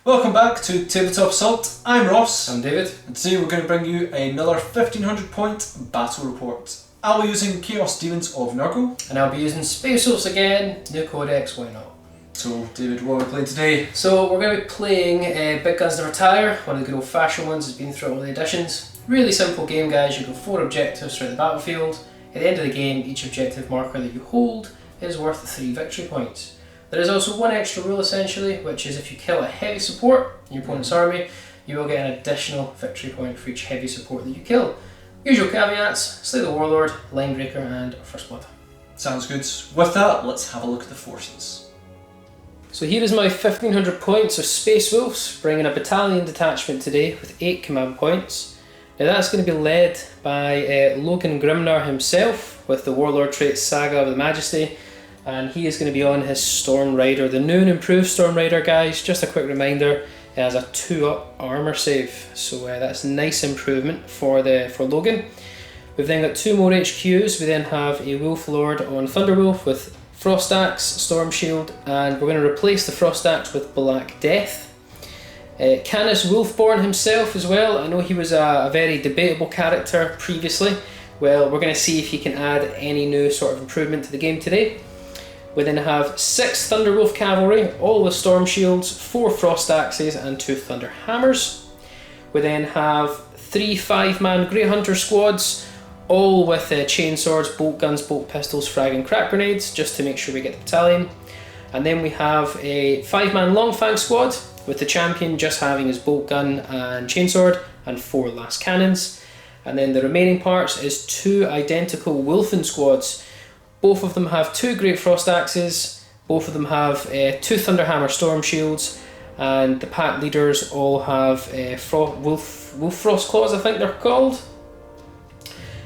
Welcome back to Tabletop Assault. I'm Ross. I'm David. And today we're going to bring you another 1500 point battle report. I'll be using Chaos Daemons of Nurgle. And I'll be using spew again, new Codex, why not? So David, what are we playing today? So we're going to be playing Big Guns Never Tire, one of the good old fashioned ones that's been through all the editions. Really simple game, guys. You've got 4 objectives throughout the battlefield. At the end of the game, each objective marker that you hold is worth 3 victory points. There is also one extra rule essentially, which is if you kill a heavy support in your opponent's army, you will get an additional victory point for each heavy support that you kill. Usual caveats: slay the warlord, linebreaker, and first blood. Sounds good. With that, let's have a look at the forces. So here is my 1500 points of Space Wolves, bringing a battalion detachment today with 8 command points. Now that's going to be led by Logan Grimnar himself with the warlord trait Saga of the Majesty. And he is going to be on his Storm Rider, the new and improved Storm Rider, guys. Just a quick reminder, it has a 2-up armor save, so that's a nice improvement for Logan. We've then got 2 more HQs. We then have a Wolf Lord on Thunderwolf with Frost Axe, Storm Shield, and we're going to replace the Frost Axe with Black Death. Canis Wolfborn himself as well. I know he was a very debatable character previously. Well, we're going to see if he can add any new sort of improvement to the game today. We then have 6 Thunderwolf Cavalry, all with Storm Shields, 4 Frost Axes and 2 Thunder Hammers. We then have 3 5-man Grey Hunter squads, all with chainswords, bolt guns, bolt pistols, frag and crack grenades, just to make sure we get the battalion. And then we have a 5-man Longfang squad, with the champion just having his bolt gun and chainsword, and 4 last cannons. And then the remaining parts is 2 identical Wolfen squads. Both of them have 2 Great Frost Axes, both of them have 2 Thunderhammer Storm Shields, and the pack leaders all have Wolf Frost Claws, I think they're called.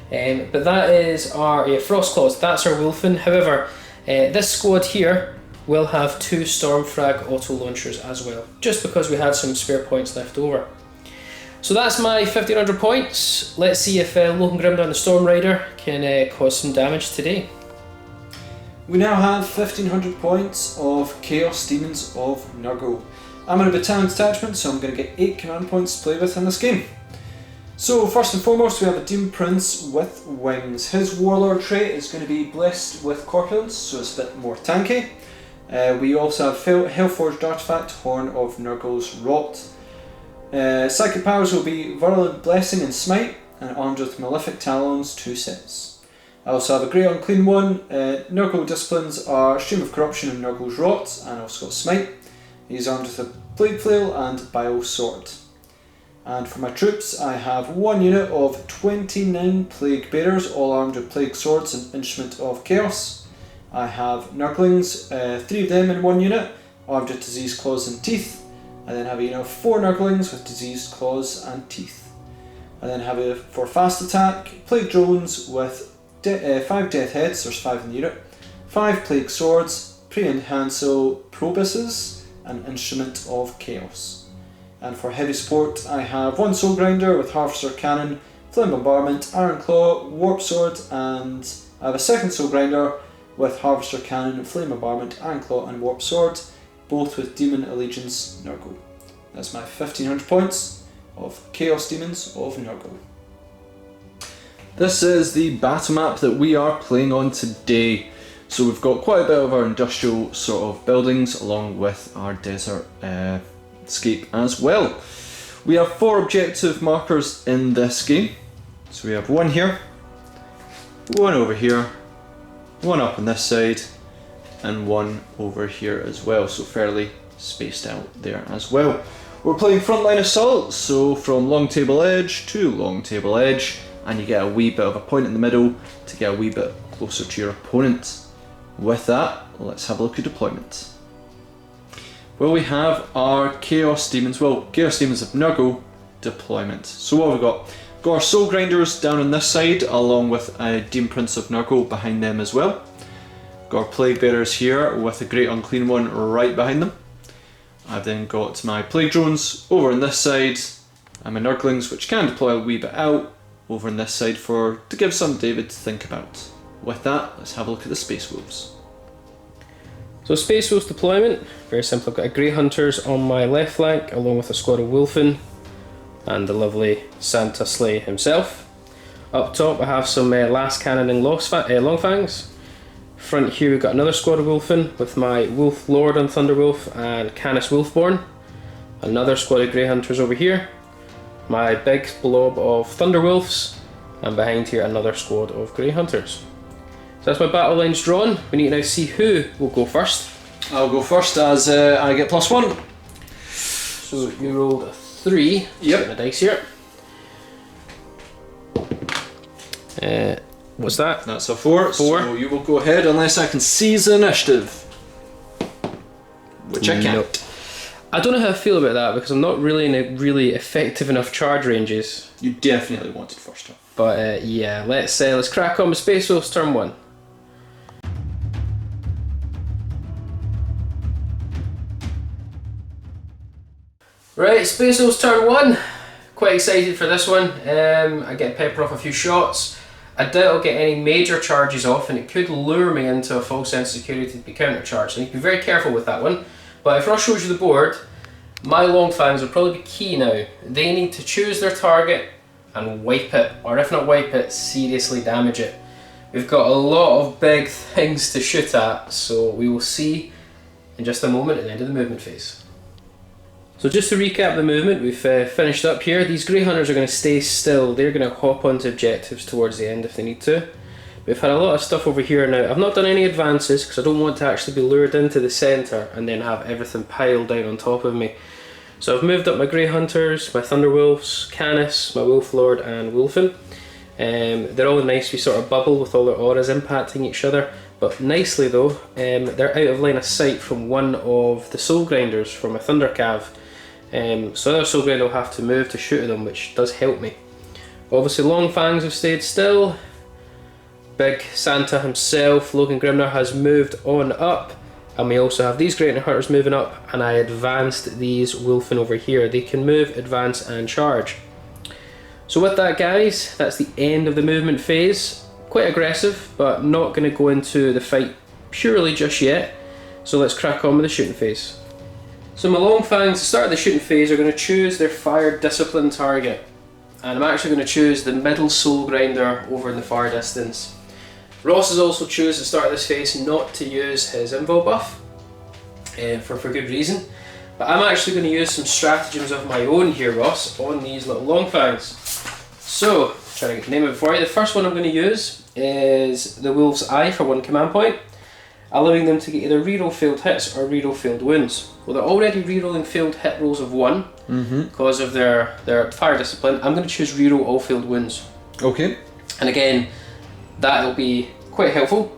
But that is our Frost Claws, that's our Wolfen. However, this squad here will have 2 Stormfrag auto launchers as well, just because we had some spare points left over. So that's my 1500 points. Let's see if Logan Grimnar the Storm Rider can cause some damage today. We now have 1500 points of Chaos Daemons of Nurgle. I'm in a battalion detachment, so I'm going to get 8 command points to play with in this game. So first and foremost, we have a Demon Prince with wings. His warlord trait is going to be blessed with corpulence, so it's a bit more tanky. We also have Hellforged artifact, Horn of Nurgle's Rot. Psychic powers will be Virulent Blessing and Smite, and armed with Malefic Talons, 2 sets. I also have a Grey Unclean one. Nurgle disciplines are Stream of Corruption and Nurgle's Rot, and also got Smite. He's armed with a Plague Flail and Bile Sword. And for my troops, I have 1 unit of 29 Plague Bearers, all armed with Plague Swords and Instrument of Chaos. I have Nurglings, 3 of them in 1 unit, armed with Diseased Claws and Teeth. I then have a unit of 4 Nurglings with Diseased Claws and Teeth. I then have for fast attack, Plague Drones with 5 Death Heads, there's 5 in the unit, 5 Plague Swords, Prehensile Probuses, and Instrument of Chaos. And for heavy support, I have 1 Soul Grinder with Harvester Cannon, Flame Bombardment, Iron Claw, Warp Sword, and I have a 2nd Soul Grinder with Harvester Cannon, Flame Bombardment, Iron Claw, and Warp Sword, both with Demon Allegiance Nurgle. That's my 1500 points of Chaos Daemons of Nurgle. This is the battle map that we are playing on today. So we've got quite a bit of our industrial sort of buildings along with our desert scape as well. We have 4 objective markers in this game. So we have 1 here, 1 over here, 1 up on this side, and 1 over here as well. So fairly spaced out there as well. We're playing frontline assault, so from long table edge to long table edge, and you get a wee bit of a point in the middle to get a wee bit closer to your opponent. With that, let's have a look at deployment. Well, we have our Chaos Daemons of Nurgle deployment. So what have we got? Got our Soul Grinders down on this side, along with a Demon Prince of Nurgle behind them as well. Got our Plague Bearers here with a Great Unclean one right behind them. I've then got my Plague Drones over on this side, and my Nurglings, which can deploy a wee bit out, over on this side to give some David to think about. With that, let's have a look at the Space Wolves. So Space Wolves deployment, very simple. I've got a Grey Hunters on my left flank along with a squad of Wolfen and the lovely Santa Slay himself. Up top I have some last cannoning Longfangs. Front here we've got another squad of Wolfen with my Wolf Lord on Thunderwolf and Canis Wolfborn. Another squad of Grey Hunters over here. My big blob of Thunderwolves, and behind here another squad of Grey Hunters. So that's my battle lines drawn. We need to now see who will go first. I'll go first as I get +1. So you rolled a 3. Yep. Get my dice here. What's that? That's a 4. 4. So you will go ahead unless I can seize the initiative. Which I can't. Nope. I don't know how I feel about that because I'm not really in a really effective enough charge ranges. You definitely wanted first turn. But yeah, let's crack on with Space Wolves turn 1. Right, Space Wolves turn 1. Quite excited for this one. I get pepper off a few shots. I doubt I'll get any major charges off, and it could lure me into a false sense of security to be countercharged. So you need to be very careful with that one. But if Ross shows you the board, my Longfangs will probably be key now. They need to choose their target and wipe it, or if not wipe it, seriously damage it. We've got a lot of big things to shoot at, so we will see in just a moment at the end of the movement phase. So just to recap the movement, we've finished up here. These Grey Hunters are going to stay still. They're going to hop onto objectives towards the end if they need to. We've had a lot of stuff over here now. I've not done any advances because I don't want to actually be lured into the centre and then have everything piled down on top of me. So I've moved up my Grey Hunters, my Thunderwolves, Canis, my Wolf Lord and Wolfen. They're all nice, we sort of bubble with all their auras impacting each other. But nicely though, they're out of line of sight from one of the Soul Grinders from a Thunder Cav. So another Soul Grinder will have to move to shoot at them, which does help me. Obviously Longfangs have stayed still. Big Santa himself, Logan Grimnar, has moved on up. And we also have these Grey Hunters moving up, and I advanced these Wolfen over here. They can move, advance and charge. So with that guys, that's the end of the movement phase. Quite aggressive, but not going to go into the fight purely just yet. So let's crack on with the shooting phase. So my Longfangs, to start the shooting phase, are going to choose their fire discipline target. And I'm actually going to choose the middle Soul Grinder over in the far distance. Ross has also chosen at the start of this phase not to use his invul buff, for good reason. But I'm actually going to use some stratagems of my own here, Ross, on these little Longfangs. So, trying to get the name of it for you. The first one I'm going to use is the Wolf's Eye for 1 command point, allowing them to get either reroll failed hits or reroll failed wounds. Well, they're already rerolling failed hit rolls of 1 because of their fire discipline. I'm going to choose reroll all failed wounds. Okay. And again, that'll be quite helpful.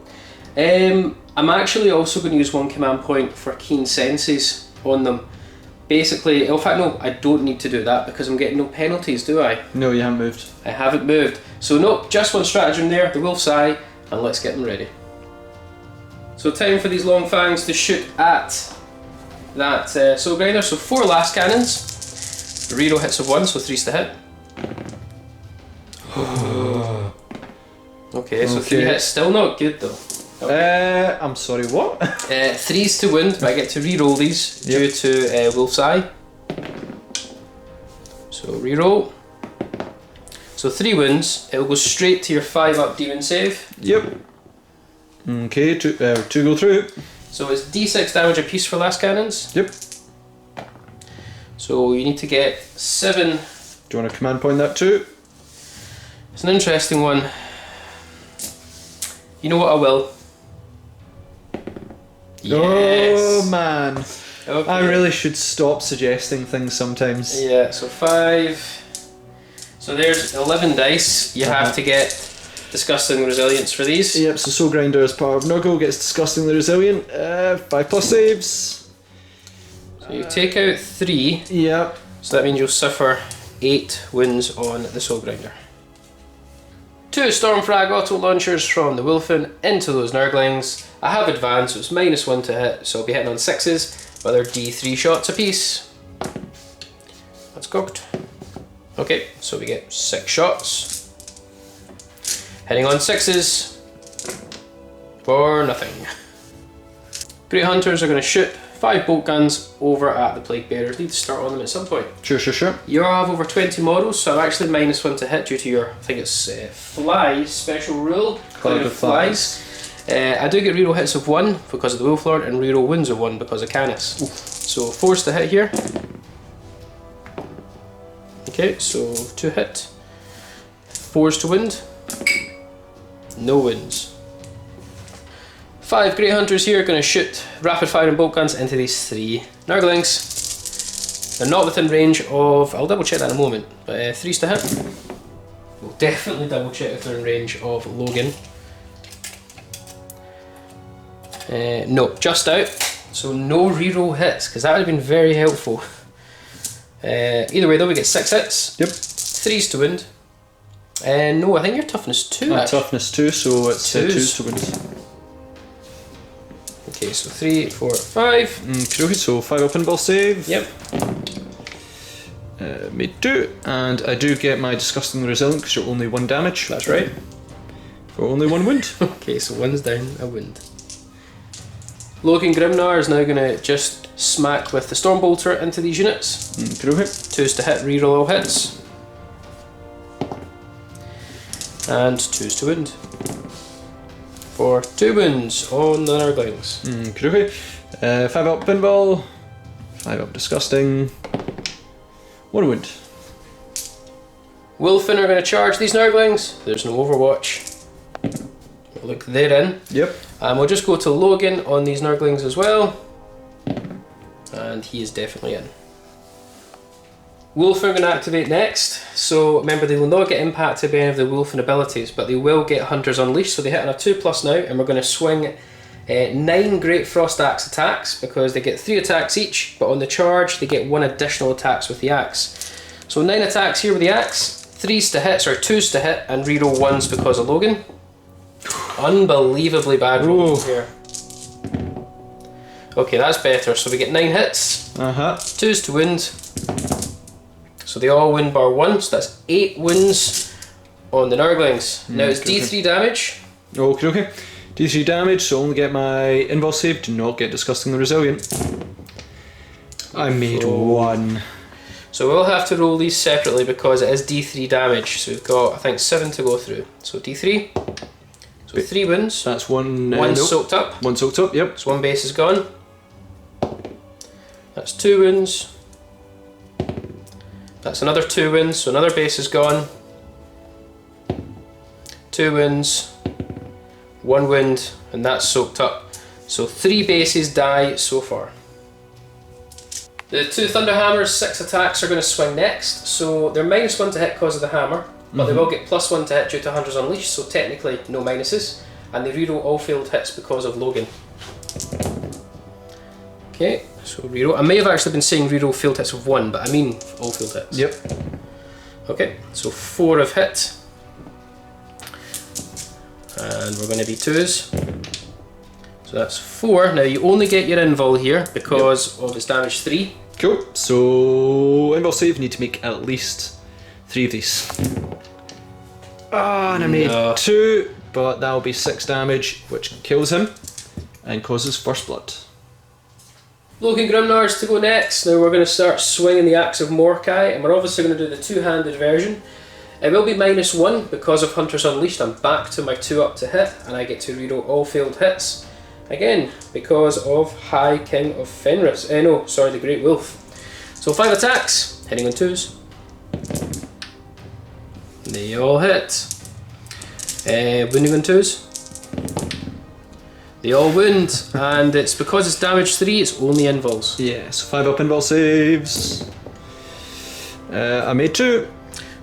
I'm actually also going to use 1 command point for keen senses on them. Basically, in fact no, I don't need to do that because I'm getting no penalties, do I? No, you haven't moved. I haven't moved. So no, just 1 stratagem there, the Wolf's Eye, and let's get them ready. So time for these Longfangs to shoot at that Soul Grinder. So 4 last cannons, reroll hits of 1, so 3's to hit. Okay, so 3 hits, still not good though. Okay. I'm sorry, what? 3's to wound, but I get to reroll these due to Wolf's Eye. So reroll. So 3 wounds, it will go straight to your 5 up demon save. Yep. Okay, 2 go through. So it's d6 damage a piece for last cannons. Yep. So you need to get 7. Do you want to command point that too? It's an interesting one. You know what, I will. Yes. Oh man. Okay. I really should stop suggesting things sometimes. Yeah, so 5. So there's 11 dice. You have to get disgusting resilience for these. Yep, so Soul Grinder as part of Nurgle gets disgustingly resilient. 5+ saves. So you take out 3. Yep. So that means you'll suffer 8 wounds on the Soul Grinder. 2 Stormfrag auto launchers from the Wolfen into those Nurglings. I have advanced, so it's -1 to hit, so I'll be hitting on 6s, but they're d3 shots apiece. That's cocked. Okay, so we get 6 shots. Hitting on 6s for nothing. Great Hunters are going to shoot 5 bolt guns over at the Plague Bearers. Need to start on them at some point. Sure. You have over 20 models, so I'm actually -1 to hit due to your, I think it's flies special rule. Cloud of flies. I do get reroll hits of 1 because of the Wolf Lord, and reroll wounds of 1 because of Canis. So 4s to hit here. Okay, so 2 hit. 4s to wound. No wounds. 5 Great Hunters here are going to shoot rapid fire and bolt guns into these 3 Nurglings. They're not within range of, I'll double check that in a moment, but 3s to hit. We'll definitely double check if they're in range of Logan. No, just out, so no reroll hits, because that would have been very helpful. Either way though, we get 6 hits. Yep. 3s to wound. No, I think you're toughness 2 actually. Toughness 2, so it's 2s to wound. Okay, so 3, 4, 5. Okay, so 5 up pinball save. Yep. Made 2, and I do get my disgustingly resilient because you're only 1 damage. That's right. For only 1 wound. Okay, so 1's down, a wound. Logan Grimnar is now going to just smack with the Stormbolter into these units. 2s to hit, reroll all hits. And 2s to wound. For 2 wounds on the Nurglings. 5 up pinball, 5 up disgusting, 1 wound. Wolfen are going to charge these Nurglings. There's no Overwatch. Look, they're in. Yep. And we'll just go to Logan on these Nurglings as well. And he is definitely in. Wolfen are going to activate next. So remember, they will not get impacted by any of the Wolfen abilities, but they will get Hunters Unleashed. So they hit on a 2+ now, and we're going to swing 9 Great Frost Axe attacks, because they get 3 attacks each, but on the charge they get 1 additional attacks with the axe. So 9 attacks here with the axe, 3s to hit, sorry, 2s to hit, and reroll 1s because of Logan. Unbelievably bad roll here. Okay, that's better. So we get 9 hits, 2s to wound. So they all wound bar 1, so that's 8 wounds on the Nurglings. Now it's D3 damage. Okay. D3 damage, so only get my invul save, do not get disgustingly resilient. I made 1. So we'll have to roll these separately because it is D3 damage. So we've got, I think, 7 to go through. So D3. So 3 wounds. That's 1. One soaked up. 1 soaked up, yep. So 1 base is gone. That's 2 wounds. That's another 2 wounds, so another base is gone. 2 wounds. 1 wound, and that's soaked up. So 3 bases die so far. The 2 Thunderhammers, 6 attacks are going to swing next. So they're -1 to hit because of the hammer, but they will get +1 to hit due to Hunters Unleashed, so technically no minuses. And they reroll all failed hits because of Logan. Okay, so reroll. I may have actually been saying reroll failed hits of 1, but I mean all failed hits. Yep. Okay, so 4 of hit. And we're going to be 2s. So that's 4. Now you only get your invul here because of its damage 3. Cool. So invul save, need to make at least 3 of these. And I made 2, but that'll be 6 damage, which kills him and causes first blood. Logan Grimnar's to go next. Now we're going to start swinging the Axe of Mordecai, and we're obviously going to do the 2-handed version. It will be -1 because of Hunters Unleashed. I'm back to my 2 up to hit, and I get to reroll all failed hits. Again, because of High King of Fenris. No, sorry, the Great Wolf. So 5 attacks, hitting on 2s. They all hit. Wounding on 2s. They all wound, and it's because it's damage 3, it's only invuls. Yeah, so 5 up invul saves. I made 2.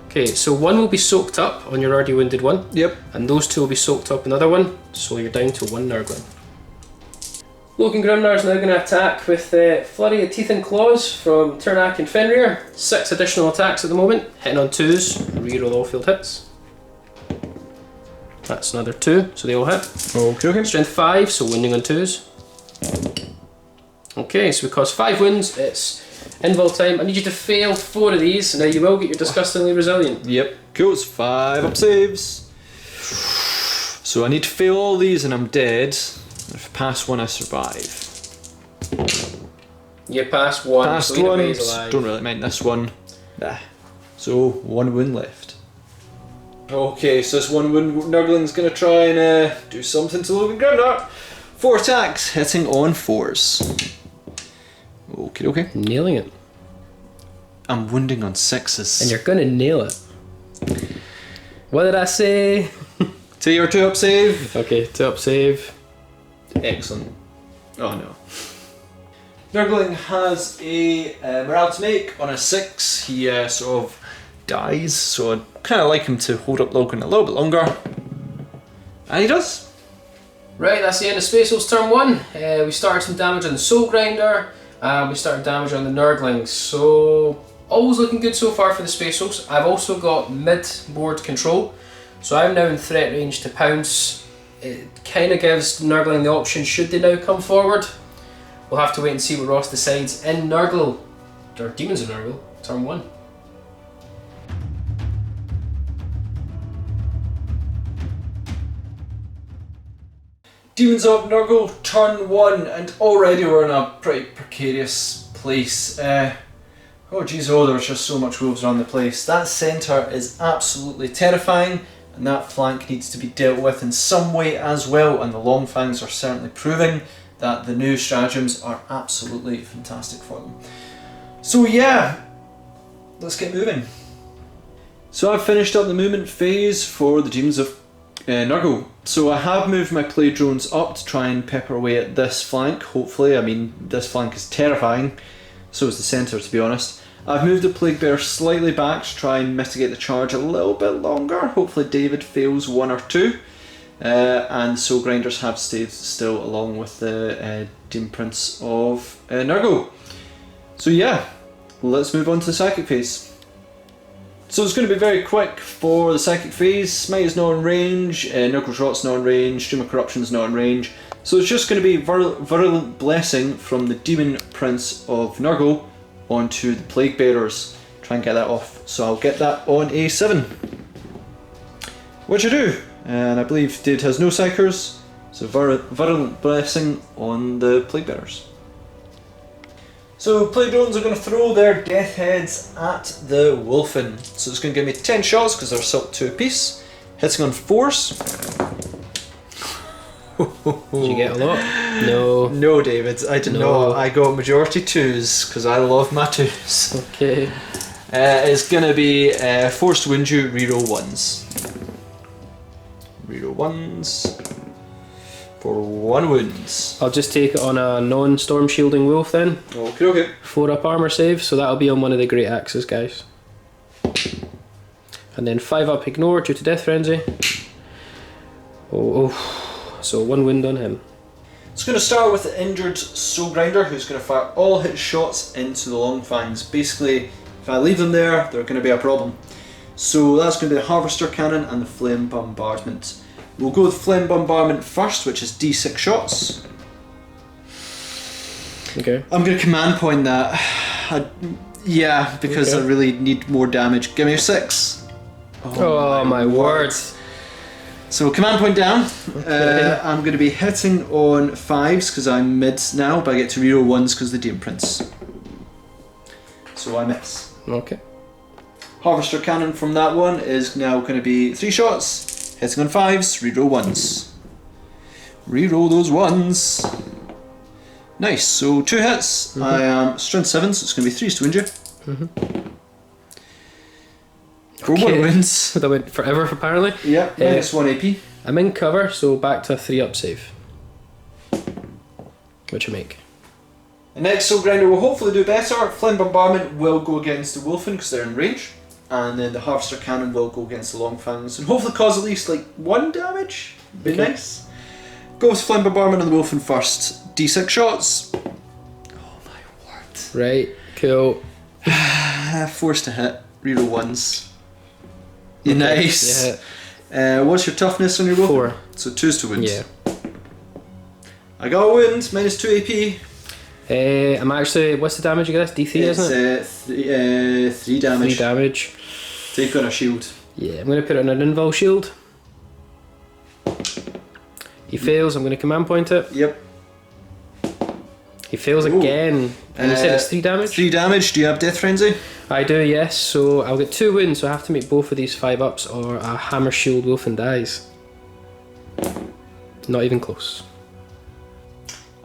Okay, so 1 will be soaked up on your already wounded one. Yep. And those 2 will be soaked up another one, so you're down to 1 Nurgling. Logan Grimnar is now going to attack with Flurry of Teeth and Claws from Turnak and Fenrir. 6 additional attacks at the moment, hitting on 2s, reroll all field hits. That's another 2, so they all hit. Okay. Strength 5, so wounding on 2s. Okay, so because 5 wounds, it's invul time. I need you to fail 4 of these, now you will get your disgustingly resilient. Yep. Cool, it's 5 up saves. So I need to fail all these and I'm dead. If I pass 1, I survive. You passed one. Past so either one. way he's alive. Don't really mind this one. Nah. So 1 wound left. Okay, so this 1 wound Nurgling's going to try and do something to Logan Grimnar. 4 attacks, hitting on 4s. Okay, okay. Nailing it. I'm wounding on 6s. And you're gonna nail it. What did I say? 2 or 2 up save. Okay, 2 up save. Excellent. Oh no. Nurgling has a morale to make on a 6. He sort of dies, so I'd kind of like him to hold up Logan a little bit longer. And he does. Right, that's the end of Space Wolves turn 1. We started some damage on the Soul Grinder, and we started damage on the Nurglings, so always looking good so far for the Space Wolves. I've also got mid-board control, so I'm now in threat range to pounce. It kind of gives Nurgling the option should they now come forward. We'll have to wait and see what Ross decides in Nurgle, or Demons of Nurgle, turn 1. Demons of Nurgle, turn 1, and already we're in a pretty precarious place. Oh geez, there's just so much wolves around the place. That centre is absolutely terrifying, and that flank needs to be dealt with in some way as well, and the Long Fangs are certainly proving that the new stratagems are absolutely fantastic for them. So yeah, let's get moving. So I've finished up the movement phase for the Demons of Nurgle. So I have moved my play drones up to try and pepper away at this flank, hopefully. I mean, this flank is terrifying, so is the centre to be honest. I've moved the Plague Bear slightly back to try and mitigate the charge a little bit longer. Hopefully David fails 1 or 2. And Soul Grinders have stayed still along with the Demon Prince of Nurgle. So yeah, let's move on to the Psychic phase. So it's going to be very quick for the Psychic phase. Smite is not in range, Nurgle's Rot's not in range, Stream of Corruption is not in range. So it's just going to be Virulent Blessing from the Demon Prince of Nurgle onto the Plague Bearers. Try and get that off. So I'll get that on a 7. Which I do. And I believe David has no Psychers. So Virulent Blessing on the Plague Bearers. So Plague Drones are going to throw their Death Heads at the Wolfen. So it's going to give me 10 shots because they're assault 2 apiece. Hitting on 4s. Did you get a lot? No. No, David, I did not. I got majority 2s because I love my 2s. Okay. It's going to be forced to wound you, reroll 1s. Reroll 1s. For 1 wound. I'll just take it on a non-storm shielding wolf then. Okay, okay. 4 up armor save, so that'll be on one of the great axes, guys. And then 5 up ignore due to Death Frenzy. Oh. So 1 wound on him. It's going to start with the injured Soul Grinder, who's going to fire all his shots into the Long Fangs. Basically, if I leave them there, they're going to be a problem. So that's going to be the Harvester Cannon and the Flame Bombardment. We'll go with Flame Bombardment first, which is D6 shots. Okay. I'm going to command point that. Yeah, because Okay. I really need more damage. Give me a 6. Oh my word. So command point down. Okay. I'm going to be hitting on 5s because I'm mid now, but I get to reroll 1s because of the Demon Prince. So I miss. Okay. Harvester Cannon from that one is now going to be 3 shots. Hitting on 5s, reroll 1s. Reroll those 1s. Nice, so 2 hits. I am strength 7, so it's going to be 3s to wound you. For 1 wounds. That went forever apparently. Yeah, minus 1 AP. I'm in cover, so back to a 3 up save. Which I make. The next Soul Grinder will hopefully do better. Flame Bombardment will go against the Wolfen because they're in range. And then the Harvester Cannon will go against the Long Fangs and hopefully cause at least like 1 damage. Be nice. Go with Flame Bombardment on the Wolfen first. D6 shots. Oh my word. Right, cool. Forced to hit. Reroll 1s. Yeah, nice. Yeah. What's your toughness on your Wolfen? 4. So 2s to wound. Yeah. I got a wound, minus 2 AP. I'm actually, what's the damage you get? D3, isn't it? 3 damage. 3 damage. Take on a shield. Yeah, I'm going to put it on an invul shield. He fails, I'm going to command point it. Yep. He fails again. And you said it's 3 damage? 3 damage. Do you have Death Frenzy? I do, yes. So I'll get 2 wounds, so I have to make both of these 5-ups or a Hammer Shield Wolfen dies. Not even close.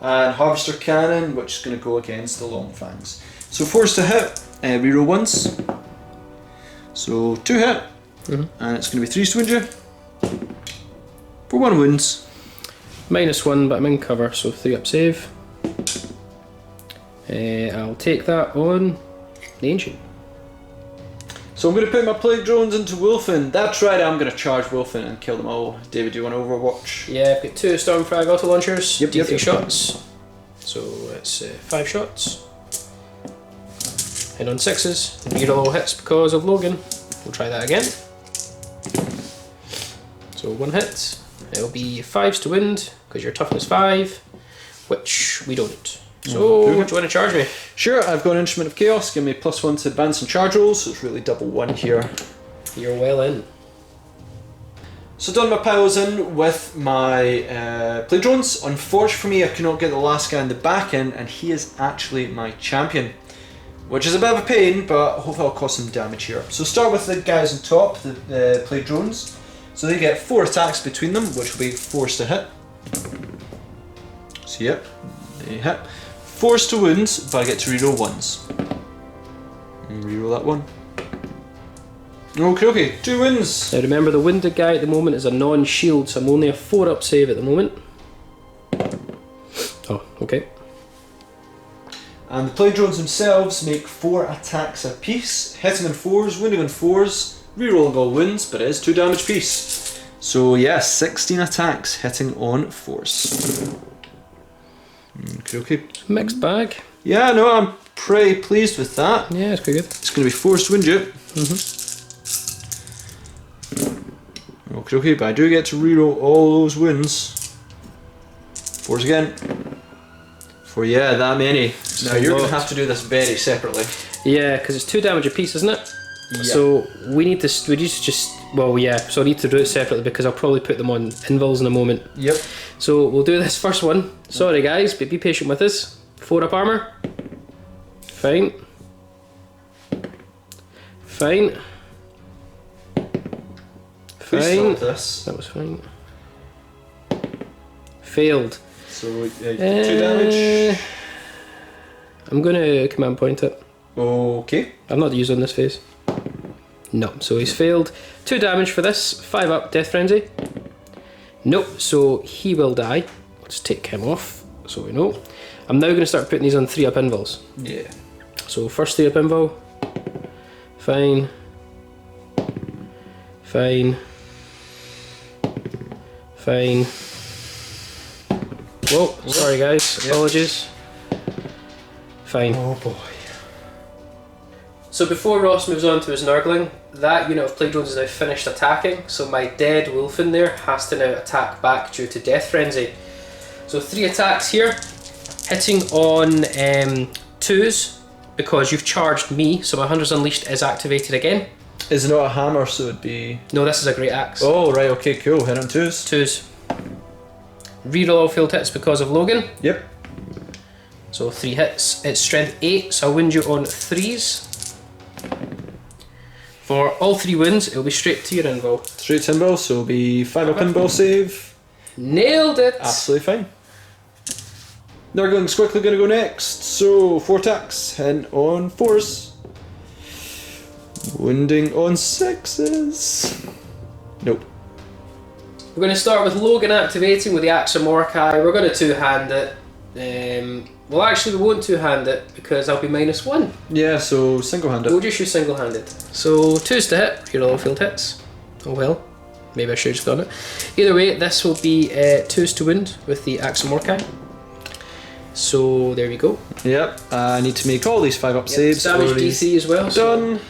And Harvester Cannon, which is going to go against the Long Fangs. So force to hit, reroll once. So 2 hit, and it's going to be 3 to wound you. For 1 wounds. -1, but I'm in cover, so 3-up save. I'll take that on the Ancient. So I'm going to put my Plague Drones into Wolfen. That's right, I'm going to charge Wolfen and kill them all. David, do you want to Overwatch? Yeah, I've got 2 Stormfrag auto launchers, Yep, D3 yep. shots. So it's 5 shots. And on 6s, reroll all hits because of Logan. We'll try that again. So 1 hit. It'll be 5s to wound because you're toughness 5, which we don't. So, do you want to charge me? Sure, I've got an Instrument of Chaos, give me +1 to advance and charge rolls, so it's really double 1 here. You're well in. So done my piles in with my Plague Drones. Unfortunately for me, I cannot get the last guy in the back in, and he is actually my champion. Which is a bit of a pain, but hopefully I'll cause some damage here. So start with the guys on top, the Plague Drones. So they get 4 attacks between them, which will be force to hit. So yep, they hit. Force to wound, but I get to reroll once. And reroll that one. Okay, 2 wins. Now remember, the wounded guy at the moment is a non-shield, so I'm only a 4-up save at the moment. Oh, okay. And the Plague Drones themselves make 4 attacks apiece, hitting on 4s, wounding on 4s, rerolling all wounds, but it is 2 damage piece. So yeah, 16 attacks hitting on 4s. Okay. Mixed bag. Yeah, no, I'm pretty pleased with that. Yeah, it's pretty good. It's going to be forced to wound you. Okay, but I do get to reroll all those wounds. 4s again. For yeah, that many. Now you're going to have to do this very separately. Yeah, because it's 2 damage a piece, isn't it? Yeah. So we need to just well, yeah. So I need to do it separately because I'll probably put them on invulns in a moment. Yep. So we'll do this first one. Sorry guys, but be patient with us. 4-up armor. Fine. Fine. Please Fine. stop this. That was fine. Failed. So 2 damage. I'm gonna command point it. Okay. I've not used on this phase. No, so he's failed. 2 damage for this. 5-up Death Frenzy. Nope, so he will die. Let's take him off so we know. I'm now going to start putting these on 3-up invuls. Yeah. So first 3-up invul. Fine. Fine. Fine. Whoa, sorry guys, apologies. Fine. Oh boy. So before Ross moves on to his Nurgling, that unit of Plague Drones is now finished attacking, so my dead wolf in there has to now attack back due to Death Frenzy. So 3 attacks here, hitting on 2s, because you've charged me, so my Hunter's Unleashed is activated again. Is it not a hammer, so it'd be... No, this is a Great Axe. Oh, right, okay, cool. Hit on 2s. 2s. Reroll all failed hits because of Logan. Yep. So 3 hits. It's strength 8, so I'll wound you on 3s. For all 3 wounds, it'll be straight to your invul. Straight to pinball, so it'll be 5-up pinball save. Nailed it! Absolutely fine. Nurgling's quickly going to go next, so 4 attacks, hitting on 4s. Wounding on 6s. Nope. We're going to start with Logan activating with the Axe of Mordecai. We're going to 2-hand it. Well, actually, we won't 2-hand it because I'll be -1. Yeah, so single-handed. We'll just use single-handed. So 2s to hit, your all field hits. Oh well, maybe I should have just done it. Either way, this will be 2s to wound with the Axe of Mordecai. So there we go. Yep, I need to make all these 5-up saves. Damage DC as well. Done.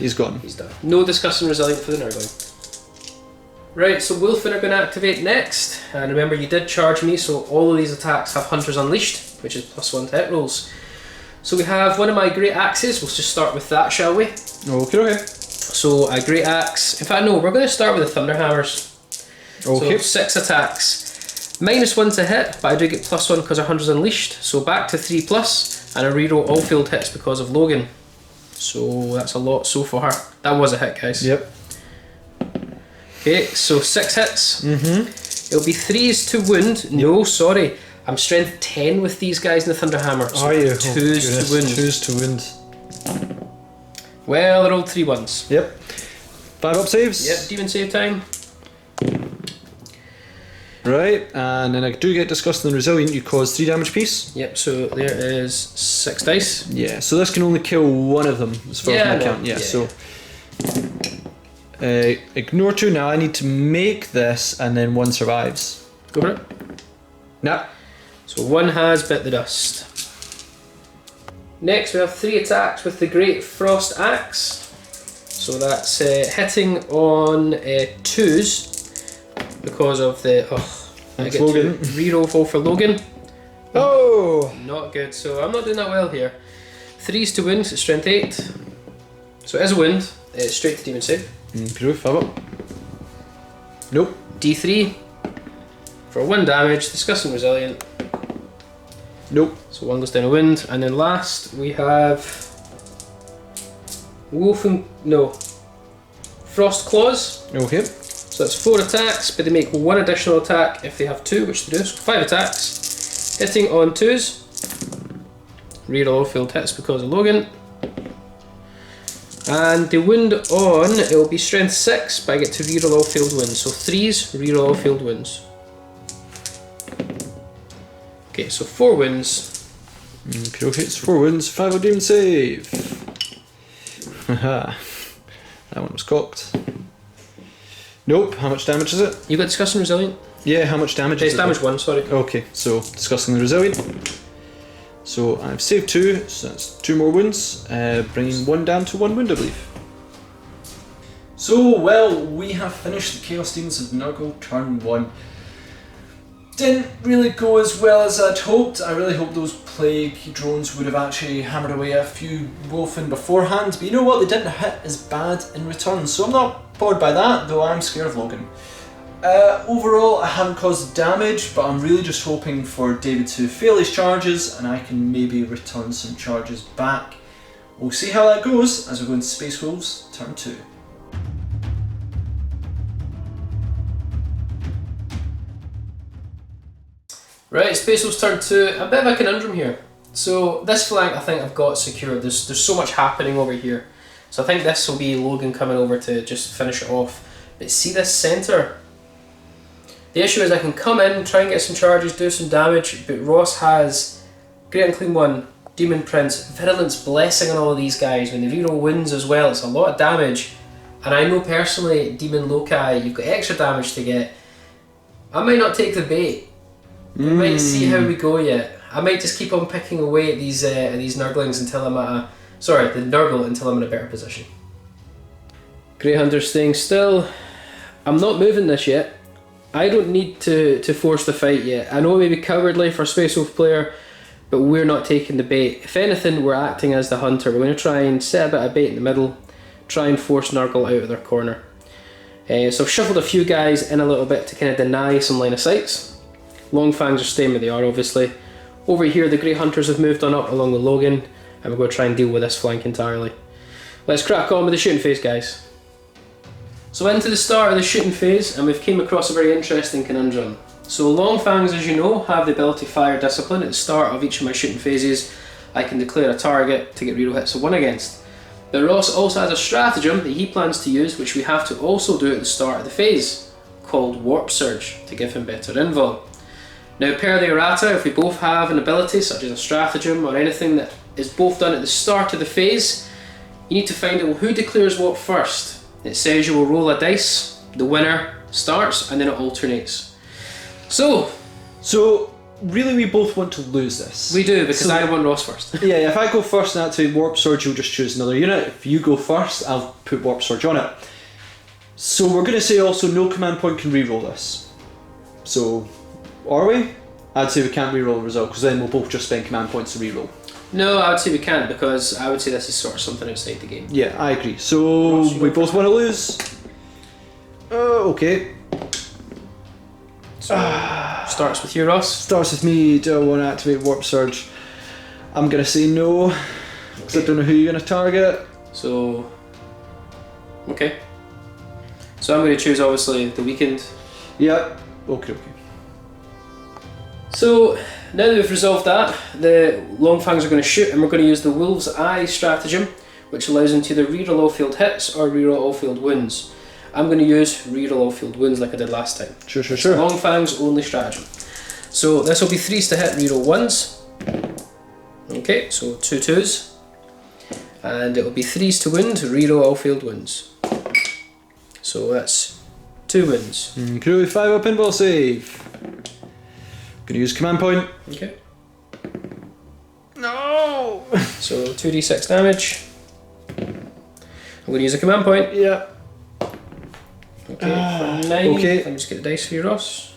He's gone. He's done. No discussing resilient for the Nurgling. Right, so Wolfen are going to activate next. And remember, you did charge me, so all of these attacks have Hunter's Unleashed, which is +1 to hit rolls. So we have one of my Great Axes. We'll just start with that, shall we? Okay. So a Great Axe. In fact, no, we're going to start with the Thunder Hammers. Okay. So 6 attacks. -1 to hit, but I do get +1 because our Hunter's Unleashed. So back to 3+, and I reroll all failed hits because of Logan. So that's a lot so far. That was a hit, guys. Yep. Okay, so 6 hits. Mm-hmm. It'll be 3s to wound. No, sorry. I'm strength 10 with these guys in the Thunderhammer. So Are you? 2s to wound. 2s to wound. Well, I rolled 3 ones. Yep. 5 up saves. Yep, demon save time. Right, and then I do get Disgusting and Resilient, you cause 3 damage apiece. Yep, so there is 6 dice. Yeah, so this can only kill one of them as far as I count. Yeah, so ignore 2 now. I need to make this and then 1 survives. Go for it. Nah. So 1 has bit the dust. Next we have 3 attacks with the Great Frost Axe. So that's hitting on 2s. Because of the I get Logan. to reroll for Logan. Oh! Not good, so I'm not doing that well here. 3s to wound, so strength 8. So it is a wound, straight to demon save. Proof, 5 up. Nope. D3 for 1 damage, disgusting resilient. Nope. So 1 goes down a wound, and then last we have Frost Claws. Okay. So that's 4 attacks, but they make 1 additional attack if they have 2, which they do, so 5 attacks. Hitting on 2s. Reroll all failed hits because of Logan. And the wound on, it will be strength 6, but I get to reroll all failed wounds. So 3s, reroll all failed wounds. Okay, so 4 wounds. Okay, it's 4 wounds, 5 demon save. Haha. That one was cocked. Nope, how much damage is it? You got disgusting resilient? Yeah, how much damage is It's it? damage 1, sorry. Okay, so disgusting resilient. So I've saved 2, so that's 2 more wounds, bringing 1 down to 1 wound, I believe. So, well, we have finished the Chaos Daemons of Nurgle turn 1. Didn't really go as well as I'd hoped. I really hoped those plague drones would have actually hammered away a few wolfen beforehand, but you know what, they didn't hit as bad in return, so I'm not bothered by that, though I'm scared of Logan. Overall, I haven't caused damage, but I'm really just hoping for David to fail his charges and I can maybe return some charges back. We'll see how that goes as we go into Space Wolves turn 2. Right, Space Wolves turn 2, a bit of a conundrum here. So this flank I think I've got secured, there's so much happening over here. So I think this will be Logan coming over to just finish it off. But see this centre? The issue is I can come in, try and get some charges, do some damage, but Ross has Great Unclean One, Demon Prince, Virulence, Blessing on all of these guys. When they reroll wounds as well, it's a lot of damage. And I know personally, Demon Loci, you've got extra damage to get. I might not take the bait. We might see how we go yet. I might just keep on picking away at these Nurglings until I'm at the Nurgle until I'm in a better position. Grey Hunter's staying still. I'm not moving this yet. I don't need to force the fight yet. I know it may be cowardly for a Space Wolf player, but we're not taking the bait. If anything, we're acting as the hunter. We're going to try and set a bit of bait in the middle, try and force Nurgle out of their corner. So I've shuffled a few guys in a little bit to kind of deny some line of sights. Longfangs are staying where they are, obviously. Over here, the Grey Hunters have moved on up along with Logan, and we're going to try and deal with this flank entirely. Let's crack on with the shooting phase, guys. So into the start of the shooting phase, and we've came across a very interesting conundrum. So Longfangs, as you know, have the ability Fire Discipline. At the start of each of my shooting phases, I can declare a target to get reroll hits of 1 against. But Ross also has a stratagem that he plans to use, which we have to also do at the start of the phase, called Warp Surge, to give him better invul. Now, per the errata, if we both have an ability, such as a stratagem or anything that is both done at the start of the phase, you need to find out who declares what first. It says you will roll a dice, the winner starts, and then it alternates. So really we both want to lose this. We do, because I want Ross first. Yeah, if I go first and activate Warp Surge, you'll just choose another unit. If you go first, I'll put Warp Surge on it. So we're going to say also no command point can reroll this. So, are we? I'd say we can't reroll the result, because then we'll both just spend command points to reroll. No, I would say we can't, because I would say this is sort of something outside the game. Yeah, I agree. So Ross, we both want to lose. Okay. So Starts with you, Ross. Starts with me. Do I want to activate Warp Surge? I'm going to say no, because I don't know who you're going to target. So, okay. So I'm going to choose, obviously, the weakened. Yep. Okay. So, now that we've resolved that, the Longfangs are going to shoot, and we're going to use the Wolf's Eye stratagem, which allows them to either reroll all field hits or reroll all field wounds. I'm going to use reroll all field wounds like I did last time. Sure. Longfang's only stratagem. So this will be 3s to hit, reroll 1s. Okay, so 2 2s. And it will be 3s to wound, reroll all field wounds. So that's 2 wins. Crew 5 up pinball save. Gonna use command point. Okay. No! So 2d6 damage. I'm going to use a command point. Yeah. Okay, for 9. okay. Let me just get the dice for you, Ross.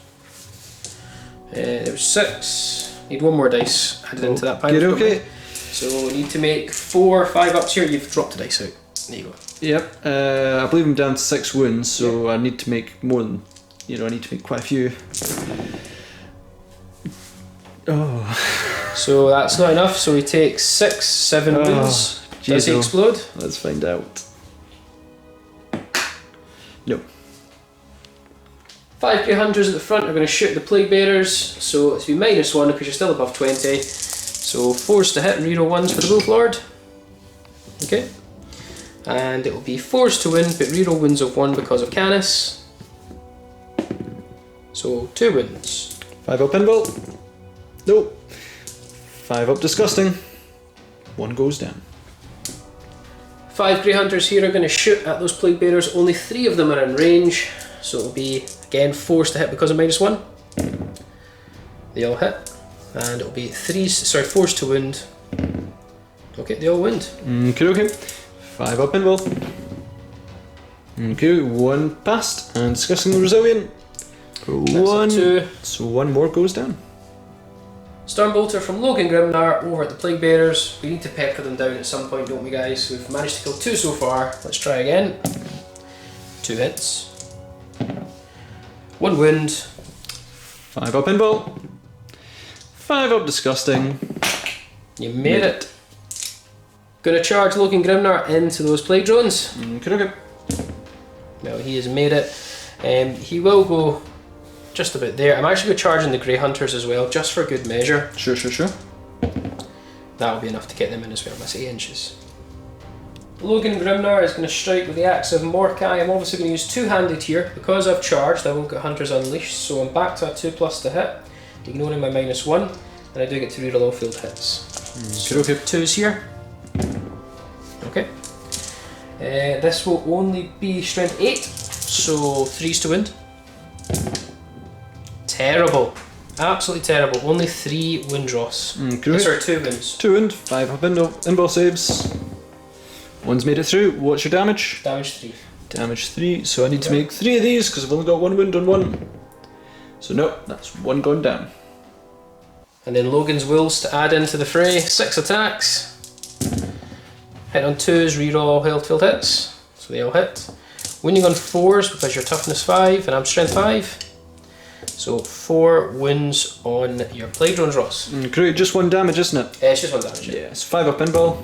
There was 6. Need 1 more dice added into that pile. Okay. So we need to make 4 5-ups here. You've dropped the dice out. There you go. Yep. I believe I'm down to 6 wounds, so I need to make more than, I need to make quite a few. Oh. So that's not enough, so we take 6 7 wounds. Does he explode? Let's find out. No. 5 Grey Hunters at the front are going to shoot the Plague Bearers, so it's be -1 because you're still above 20. So 4s to hit and reroll 1s for the Wolf Lord. Okay. And it will be 4s to win, but reroll wins of 1 because of Canis. So 2 wins. 5 up pinball. No. 5 up disgusting. 1 goes down. 5 Grey Hunters here are going to shoot at those Plague Bearers. Only 3 of them are in range, so it'll be again 4s to hit because of -1. They all hit, and it'll be 4s to wound. Okay, they all wound. Okay. 5 up pinball. Okay, 1 passed and disgustingly resilient. 1. 2. So 1 more goes down. Stormbolter from Logan Grimnar over at the Plague Bearers. We need to pepper them down at some point, don't we, guys? We've managed to kill 2 so far. Let's try again. 2 hits. 1 wound. 5 up pinball. 5 up disgusting. You made it. Gonna charge Logan Grimnar into those plague drones. Okay. Well, he has made it. He will go just about there. I'm actually going to charge in the Grey Hunters as well, just for good measure. Sure. That'll be enough to get them in as well. That's 8 inches. Logan Grimnar is going to strike with the Axe of Mordecai. I'm obviously going to use 2-handed here. Because I've charged, I won't get Hunters Unleashed, so I'm back to a 2+ to hit, ignoring my -1, and I do get to reroll all field hits. So 2s here. Okay. This will only be strength 8, so 3s to wound. Terrible. Absolutely terrible. Only 3 wound dross. Sorry, 2 wounds. 2 wound, 5 up pinball saves. 1's made it through. What's your damage? Damage 3. Damage 3, so I need to make 3 of these because I've only got 1 wound on 1. So no, that's 1 gone down. And then Logan's Wolves to add into the fray. 6 attacks. Hit on 2s, reroll all health field hits. So they all hit. Wounding on 4s because you're toughness 5 and I'm strength 5. So 4 wounds on your Plague Drones, Ross. Great, just 1 damage, isn't it? It's just 1 damage. Yeah, it's 5 up pinball,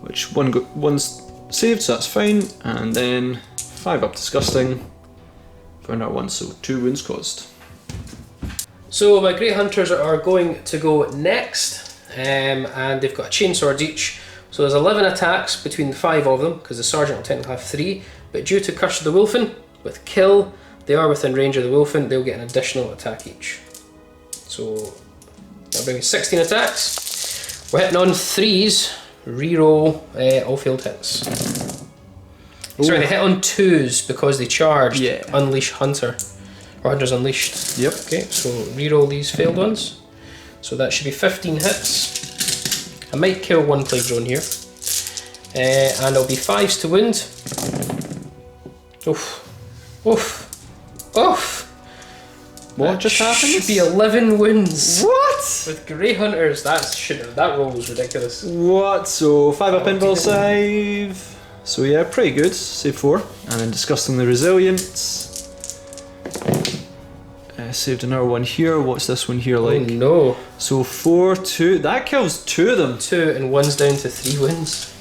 which 1's saved, so that's fine. And then 5 up disgusting for another 1, so 2 wounds caused. So my Grey Hunters are going to go next, and they've got a chainsword each. So there's 11 attacks between the 5 of them, because the Sergeant will technically have 3, but due to Curse of the Wolfen, with Kill, they are within range of the Wolfen, they'll get an additional attack each. So that'll bring me 16 attacks. We're hitting on 3s, reroll all field hits. Sorry, they hit on 2s because they charged Unleash Hunter, or Hunters Unleashed. Yep. Okay, so reroll these failed ones. So that should be 15 hits. I might kill 1 Plague Drone here. And it'll be 5s to wound. Oof. Oof. Oof. What just happened? Should be 11 wounds. What? With Grey Hunters, that roll was ridiculous. What? So 5 up pinball save. So yeah, pretty good. Save 4. And then disgustingly resilient. saved another one here. What's this one here Oh like? no. So 4, 2. That kills 2 of them. 2 and 1's down to 3 wins.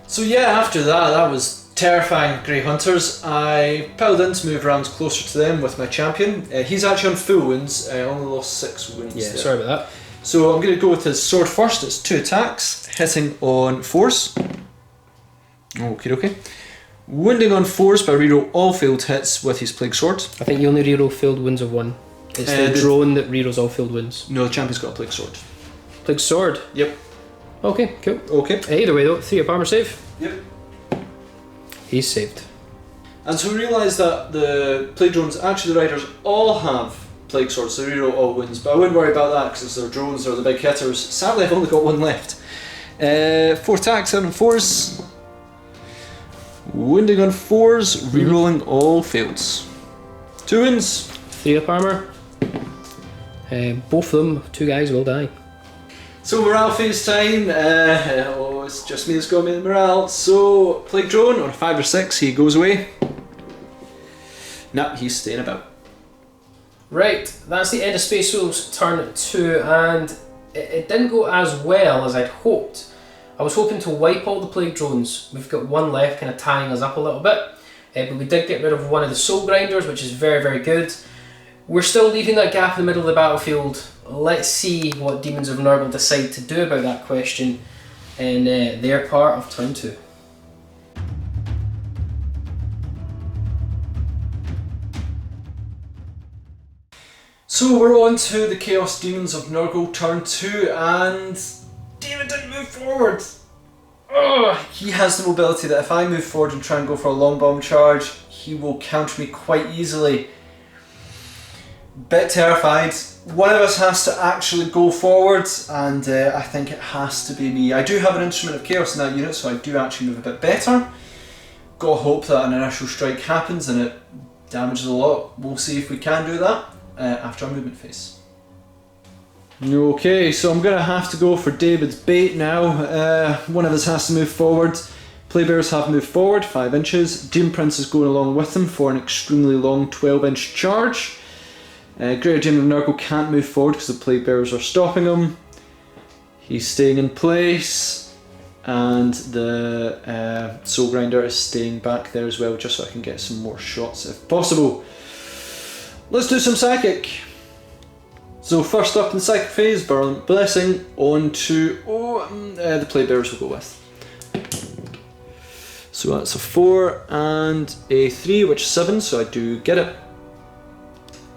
So yeah, after that was terrifying. Grey Hunters. I piled in to move around closer to them with my champion. He's actually on full wounds. I only lost 6 wounds. Yeah, there. sorry about that. So I'm going to go with his sword first. It's 2 attacks, hitting on 4s. Okay. Wounding on 4s by reroll all failed hits with his plague sword. I think you only reroll failed wins of 1. It's the drone that rerolls all failed wins. No, the champion's got a plague sword. Plague sword? Yep. Okay, cool. Okay. Either way though, 3 up armor save. Yep. He's saved. And so we realised that the plague drones, actually the riders all have plague swords, so they reroll all wounds, but I wouldn't worry about that because it's their drones, they're the big hitters. Sadly I've only got 1 left. 4 attacks, 7 on 4s. Wounding on 4s, rerolling all fails. 2 wins. 3 up armor. Both of them, 2 guys will die. So morale phase time. It's just me that's got me the morale. So plague drone on 5 or 6, he goes away. Nah, he's staying about. Right, that's the end of Space Wolves turn 2, and it didn't go as well as I'd hoped. I was hoping to wipe all the plague drones. We've got 1 left, kind of tying us up a little bit, but we did get rid of 1 of the soul grinders, which is very, very good. We're still leaving that gap in the middle of the battlefield. Let's see what Daemons of Nurgle decide to do about that question in their part of turn 2. So we're on to the Chaos Daemons of Nurgle turn 2, and Daemon didn't move forward. Ugh. He has the mobility that if I move forward and try and go for a long bomb charge, he will counter me quite easily. Bit terrified. One of us has to actually go forward, and I think it has to be me. I do have an Instrument of Chaos in that unit, so I do actually move a bit better. Gotta hope that an initial strike happens and it damages a lot. We'll see if we can do that after our movement phase. Okay, so I'm gonna have to go for David's bait now. One of us has to move forward. Playbearers have moved forward 5 inches. Doom Prince is going along with them for an extremely long 12-inch charge. Greater Daemon of Nurgle can't move forward because the Plague Bearers are stopping him. He's staying in place, and the Soul Grinder is staying back there as well, just so I can get some more shots if possible. Let's do some Psychic. So first up in the Psychic phase, Virulent Blessing on to the Plague Bearers will go with. So that's a 4 and a 3, which is 7, so I do get it.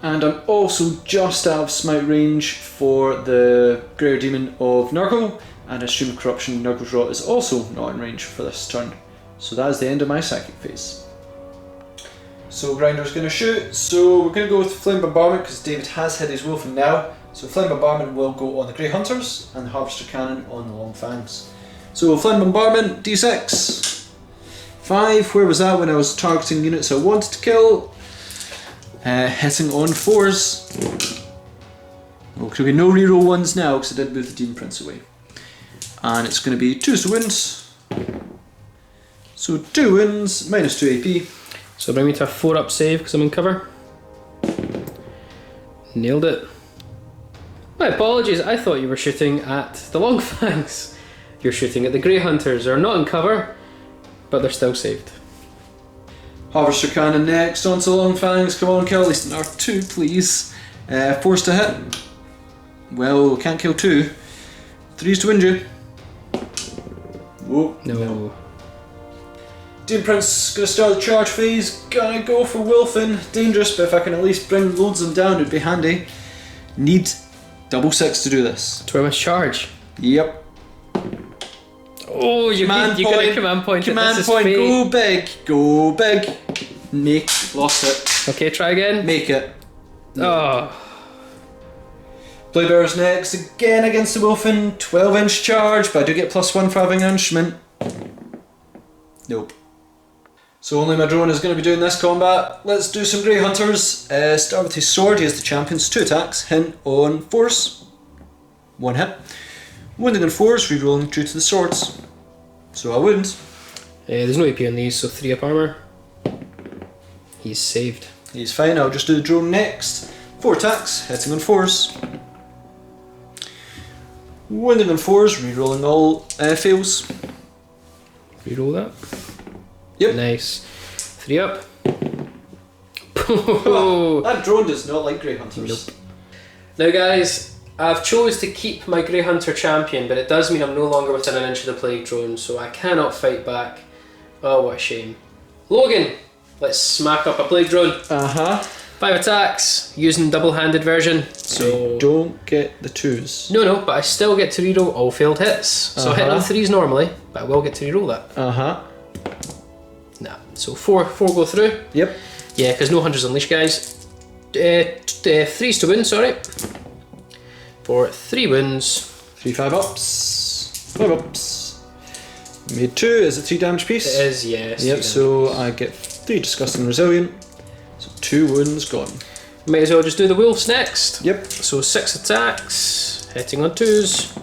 And I'm also just out of smite range for the Greater Demon of Nurgle, and a Stream of Corruption Nurgle's Rot is also not in range for this turn. So that is the end of my Psychic phase. So Grinder's going to shoot, so we're going to go with Flame Bombardment because David has hit his Wolfen now. So Flame Bombardment will go on the Grey Hunters, and the Harvester Cannon on the Long Fangs. So Flame Bombardment, D6. 5, where was that when I was targeting units I wanted to kill? Hitting on 4s. Okay, no reroll 1s now because I did move the Demon Prince away. And it's going to be 2 wounds. So 2 wounds, minus 2 AP. So bring me to a 4 up save because I'm in cover. Nailed it. My apologies, I thought you were shooting at the Long Fangs. You're shooting at the Grey Hunters. They're not in cover, but they're still saved. Harvester Cannon next, onto Long Fangs. Come on, kill at least an R2, please. 4s to hit. Well, can't kill 2. 3s to injure. Whoa. No. Demon Prince gonna start the charge phase. Gonna go for Wolfen. Dangerous, but if I can at least bring loads of them down, it'd be handy. Need double 6 to do this. 12-inch charge. Yep. Oh, you get a command point. Command point, go big, go big. Lost it. Okay, try again. Make it. Oh. Playbearers next, again against the Wolfen. 12-inch charge, but I do get +1 for having an instrument. Nope. So only my drone is going to be doing this combat. Let's do some Grey Hunters. Start with his sword. He has the champions. 2 attacks. Hint on 4s. 1 hit. Wounding on 4s, rerolling due to the swords. So I wound. There's no AP on these, so 3 up armor. He's saved. He's fine, I'll just do the drone next. 4 attacks, hitting on 4s. Winning on 4s, rerolling all fails. Reroll that. Yep. Nice. 3 up. That drone does not like Grey Hunters. Nope. Now guys, I've chose to keep my Grey Hunter champion, but it does mean I'm no longer within an inch of the plague drone, so I cannot fight back. Oh, what a shame. Logan, let's smack up a plague drone. 5 attacks, using double-handed version. So don't get the 2s. No, but I still get to reroll all failed hits. So I hit on 3s normally, but I will get to reroll that. Nah, so 4 go through. Yep. Yeah, because no Hunters Unleashed, guys. 3s to win, sorry. For 3 wins. 3 5-ups. 5-ups. Made 2, is it 3 damage piece? It is, yes. Yep, so I get 3 Disgusting Resilient. So 2 wounds gone. Might as well just do the wolves next. Yep. So 6 attacks, hitting on 2s.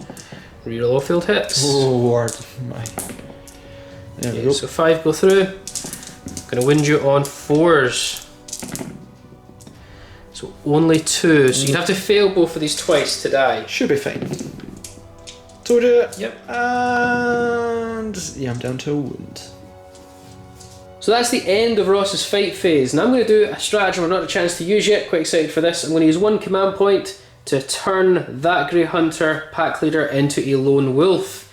Reroll all failed hits. Oh, Lord. My. There we go. So 5 go through. Gonna wind you on 4s. So only 2. So you'd have to fail both of these twice to die. Should be fine. Told you. Yep. And yeah, I'm down to a wound. So that's the end of Ross's fight phase. Now I'm going to do a stratagem I've not had a chance to use yet. Quite excited for this. I'm going to use 1 command point to turn that Grey Hunter pack leader into a lone wolf.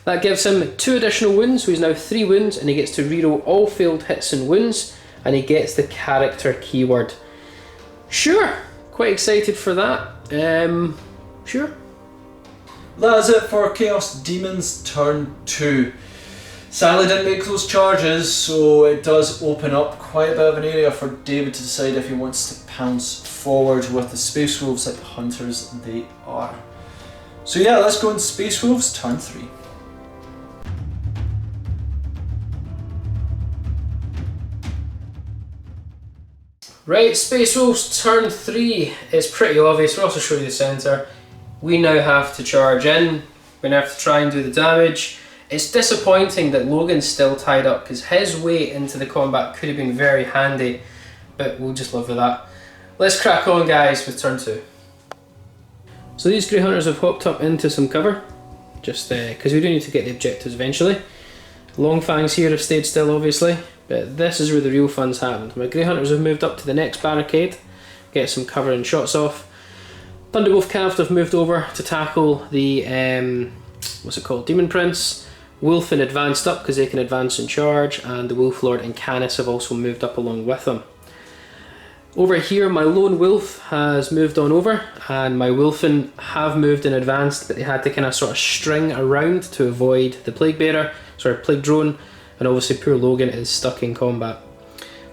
That gives him 2 additional wounds, so he's now 3 wounds, and he gets to reroll all failed hits and wounds, and he gets the character keyword. Sure, quite excited for that. Sure. That is it for Chaos Demons turn 2. Sadly didn't make those charges, so it does open up quite a bit of an area for David to decide if he wants to pounce forward with the Space Wolves like the hunters they are. So yeah, let's go into Space Wolves turn 3. Right, Space Wolves turn 3 is pretty obvious. We'll also show you the centre. We now have to charge in. We're going to have to try and do the damage. It's disappointing that Logan's still tied up because his way into the combat could have been very handy, but we'll just live with that. Let's crack on, guys, with turn 2. So these Grey Hunters have hopped up into some cover, just because we do need to get the objectives eventually. Long Fangs here have stayed still, obviously, but this is where the real fun's happened. My Grey Hunters have moved up to the next barricade, get some cover and shots off. Thunderwolf Cavalry have moved over to tackle the, what's it called, Demon Prince. Wolfen advanced up because they can advance and charge, and the Wolf Lord and Canis have also moved up along with them. Over here, my lone wolf has moved on over, and my Wolfen have moved and advanced, but they had to kind of sort of string around to avoid the Plague Drone, and obviously poor Logan is stuck in combat.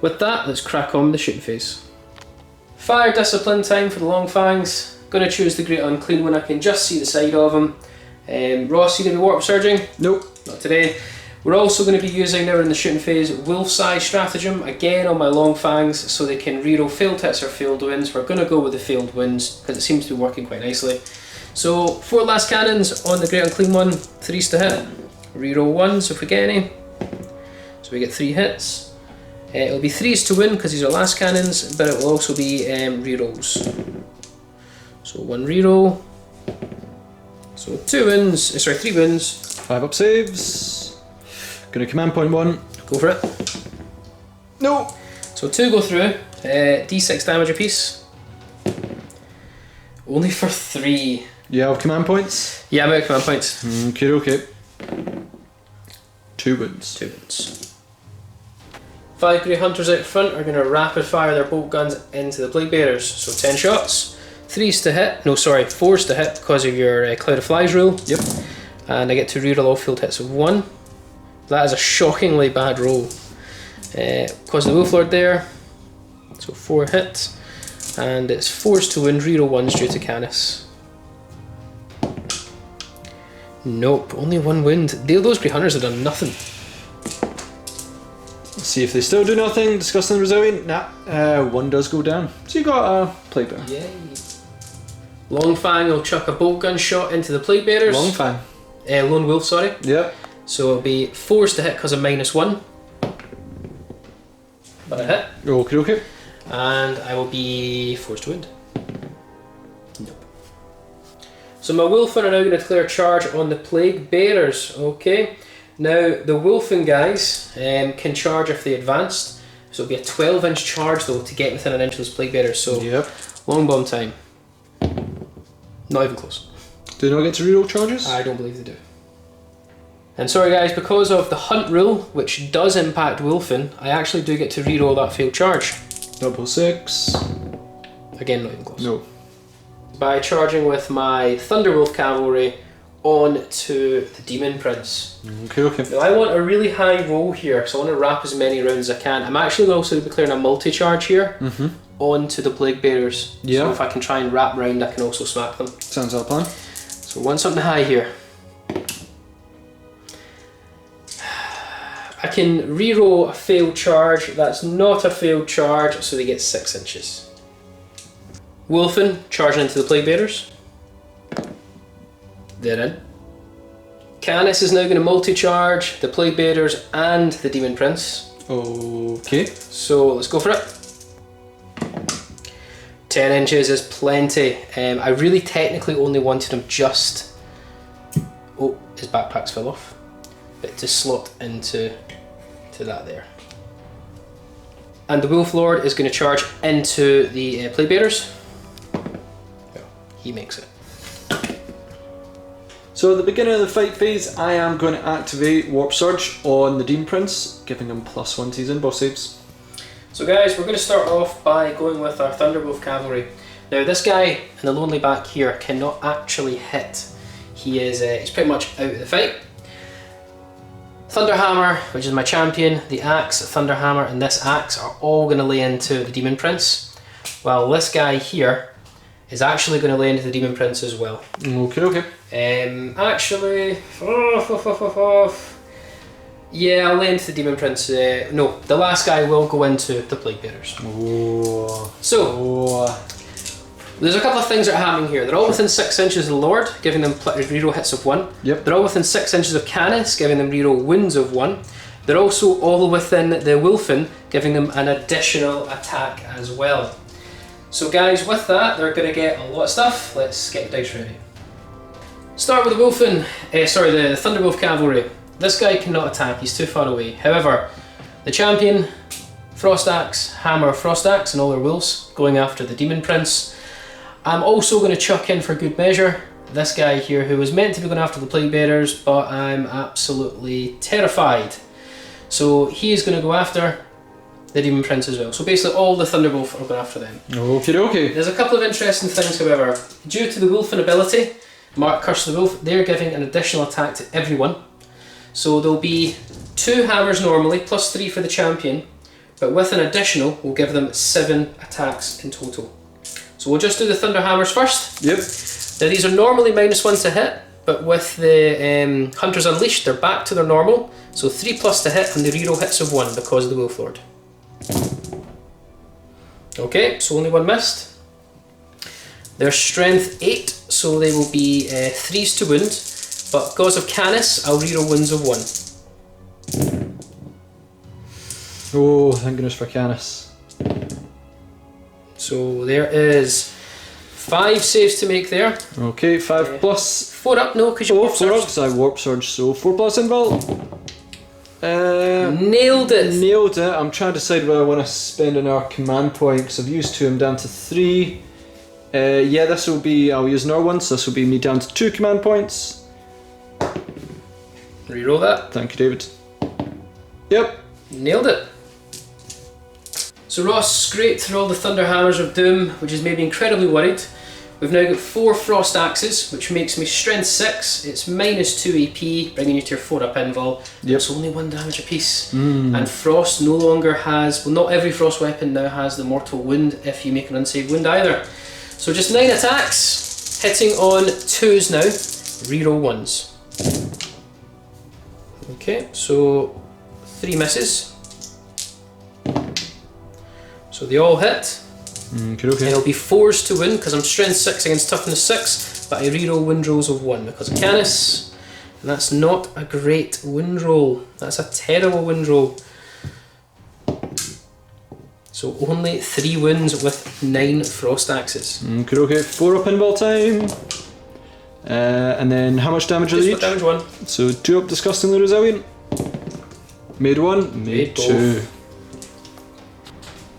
With that, let's crack on with the shooting phase. Fire discipline time for the Long Fangs. Gonna choose the Great Unclean when I can just see the side of him. Ross, you gonna be warp surging? Nope. Not today. We're also going to be using, now in the shooting phase, wolf size stratagem, again on my Long Fangs, so they can reroll failed hits or failed wins. We're going to go with the failed wins, because it seems to be working quite nicely. So, 4 last cannons on the Great Unclean one, 3s to hit. Reroll 1s if we get any. So we get 3 hits. It'll be 3s to win, because these are last cannons, but it will also be rerolls. So 1 reroll. So 2 wins, 3 wins. 5-up saves. Gonna command point 1. Go for it. No! So 2 go through, d6 damage apiece. Only for 3. You have command points? Yeah, I'm out of command points. Okay. 2 wounds. 2 wounds. 5 Grey Hunters out front are going to rapid fire their bolt guns into the Plague Bearers. So 10 shots. 3s to hit, 4s to hit because of your Cloud of Flies rule. Yep. And I get to reroll all field hits of 1. That is a shockingly bad roll. Because the Wolf Lord there, so 4 hits, and it's 4s to win, reroll 1s due to Canis. Nope, only 1 wound. Those Grey Hunters have done nothing. Let's see if they still do nothing. Disgusting Resilient? Nah, 1 does go down. So you got a Plague Bearer. Yay. Long Fang will chuck a bolt gun shot into the Plague Bearers. Long Fang. Lone Wolf, sorry. Yep. So it'll be 4s to hit because of -1. But a hit. Okay. And I will be forced to wound. Nope. So my Wolfen are now going to declare charge on the Plague Bearers. Okay. Now the Wolfen guys can charge if they advanced. So it'll be a 12-inch charge though to get within an inch of those Plague Bearers. So long bomb time. Not even close. Do they not get to reroll charges? I don't believe they do. And sorry guys, because of the hunt rule, which does impact Wolfen, I actually do get to reroll that failed charge. 6. Again, not even close. No. By charging with my Thunderwolf Cavalry on to the Demon Prince. Okay. Now I want a really high roll here, so I want to wrap as many rounds as I can. I'm actually also declaring a multi-charge here onto the Plague Bearers. Yeah. So if I can try and wrap round, I can also smack them. Sounds like a plan. So I want something high here. I can reroll a failed charge. That's not a failed charge, so they get 6 inches. Wolfen charging into the Plague Bearers. They're in. Canis is now going to multi-charge the Plague Bearers and the Demon Prince. Okay. So let's go for it. 10 inches is plenty. I really technically only wanted him just... Oh, his backpacks fell off. But to slot into that there. And the Wolf Lord is going to charge into the Plague Bearers. Oh, he makes it. So at the beginning of the fight phase, I am going to activate Warp Surge on the Demon Prince, giving him +1 to his in-boss saves. So guys, we're going to start off by going with our Thunderwolf Cavalry. Now this guy in the lonely back here cannot actually hit. He's pretty much out of the fight. Thunderhammer, which is my champion, the axe, Thunderhammer, and this axe are all going to lay into the Demon Prince, while this guy here is actually going to lay into the Demon Prince as well. Okay. Actually, yeah, I'll lay into the Demon Prince. No, the last guy will go into the Plague Bearers. So, there's a couple of things that are happening here. They're all within 6 inches of the Lord, giving them reroll hits of 1. Yep. They're all within 6 inches of Canis, giving them reroll wounds of 1. They're also all within the Wolfen, giving them an additional attack as well. So guys, with that, they're going to get a lot of stuff. Let's get the dice ready. Start with the Wolfen, the Thunderwolf Cavalry. This guy cannot attack, he's too far away. However, the champion, Frost Axe, Hammer, Frost Axe, and all their wolves going after the Demon Prince. I'm also going to chuck in for good measure this guy here who was meant to be going after the Plague Bearers, but I'm absolutely terrified. So he is going to go after the Demon Prince as well. So basically all the Thunderwolf are going after them. Okay. There's a couple of interesting things, however. Due to the Wolfen ability, Mark Curse of the Wolf, they're giving an additional attack to everyone. So there'll be 2 hammers normally, +3 for the champion, but with an additional, we'll give them 7 attacks in total. So we'll just do the Thunder Hammers first. Yep. Now these are normally -1 to hit, but with the Hunters Unleashed, they're back to their normal. So 3+ to hit, and the reroll hits of 1 because of the Wolf Lord. Okay, so only 1 missed. Their strength 8, so they will be 3s to wound, but because of Canis, I'll reroll wounds of 1. Oh, thank goodness for Canis. So there is 5 saves to make there. Okay, 5 plus. 4 up, no, because you warp 4 up, surge. because I Warp Surge, so 4 plus invul. Nailed it! Nailed it. I'm trying to decide whether I want to spend another command point, because I've used 2, I'm down to 3. Yeah, this will be, I'll use another one, so this will be me down to 2 command points. Reroll that. Thank you, David. Yep. Nailed it. So Ross scraped through all the Thunder Hammers of Doom, which has made me incredibly worried. We've now got 4 Frost Axes, which makes me strength 6. It's -2 AP, bringing you to your 4 up invul. Yep. It's only 1 damage apiece. And Frost no longer has, well, not every Frost weapon now has the mortal wound if you make an unsaved wound either. So just 9 attacks, hitting on 2s now, reroll 1s. Okay, so 3 misses. So they all hit. Okay. And it'll be 4s to win because I'm strength 6 against toughness 6, but I reroll wind rolls of 1 because of Canis. And that's not a great wind roll. That's a terrible wind roll. So only 3 wounds with 9 frost axes. Okay, 4 up pinball time. And then how much damage are they each? Damage 1. So 2 up disgustingly resilient. Made 1, made 2.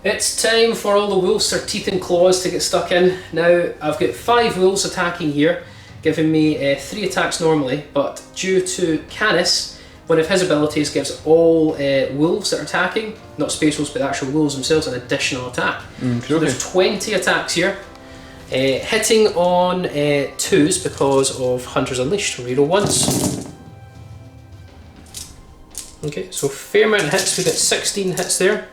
It's time for all the wolves, their teeth and claws to get stuck in. Now I've got 5 wolves attacking here, giving me 3 attacks normally, but due to Canis, one of his abilities gives all wolves that are attacking, not space wolves but the actual wolves themselves, an additional attack. So there's 20 attacks here. Hitting on 2s because of Hunter's Unleashed. Reroll once. Okay, so fair amount of hits. We get 16 hits there.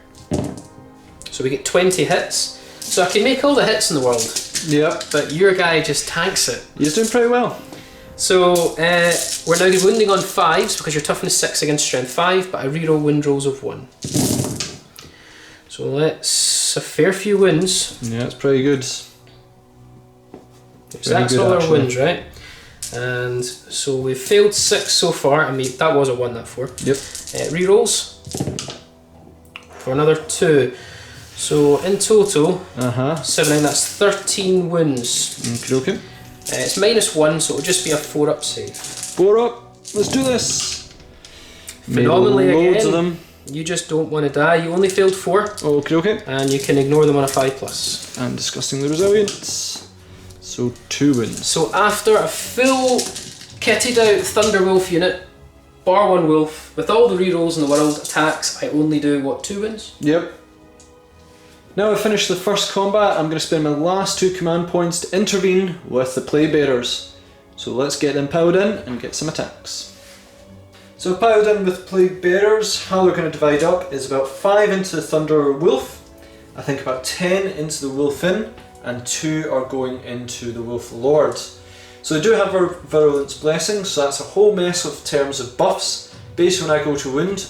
So we get 20 hits. So I can make all the hits in the world. Yeah. But your guy just tanks it. He's doing pretty well. So we're now wounding on 5s because you're toughness 6 against strength 5, but I reroll wound rolls of 1. So let's a fair few wounds. Yeah, it's pretty good. So that's all our wounds, right? And so we've failed 6 so far. I mean, that was a 1, that 4. Yep. Rerolls for another 2. So in total, 7, that's 13 wounds. Okay. It's -1, so it'll just be a 4-up save. 4 up. Let's do this. Phenomenally Made loads again. of them. You just don't want to die. You only failed 4. Okay. And you can ignore them on a 5+. And disgustingly resilient. So 2 wins. So after a full kitted out Thunderwolf unit, bar 1 wolf, with all the rerolls in the world, attacks, I only do, what, 2 wins? Yep. Now I've finished the first combat, I'm going to spend my last 2 command points to intervene with the Plague Bearers. So let's get them piled in and get some attacks. So piled in with Plague Bearers, how they're going to divide up is about 5 into the Thunder Wolf, I think about 10 into the Wolfin, and 2 are going into the Wolf Lord. So they do have a Virulence Blessing, so that's a whole mess of terms of buffs. Based when I go to wound,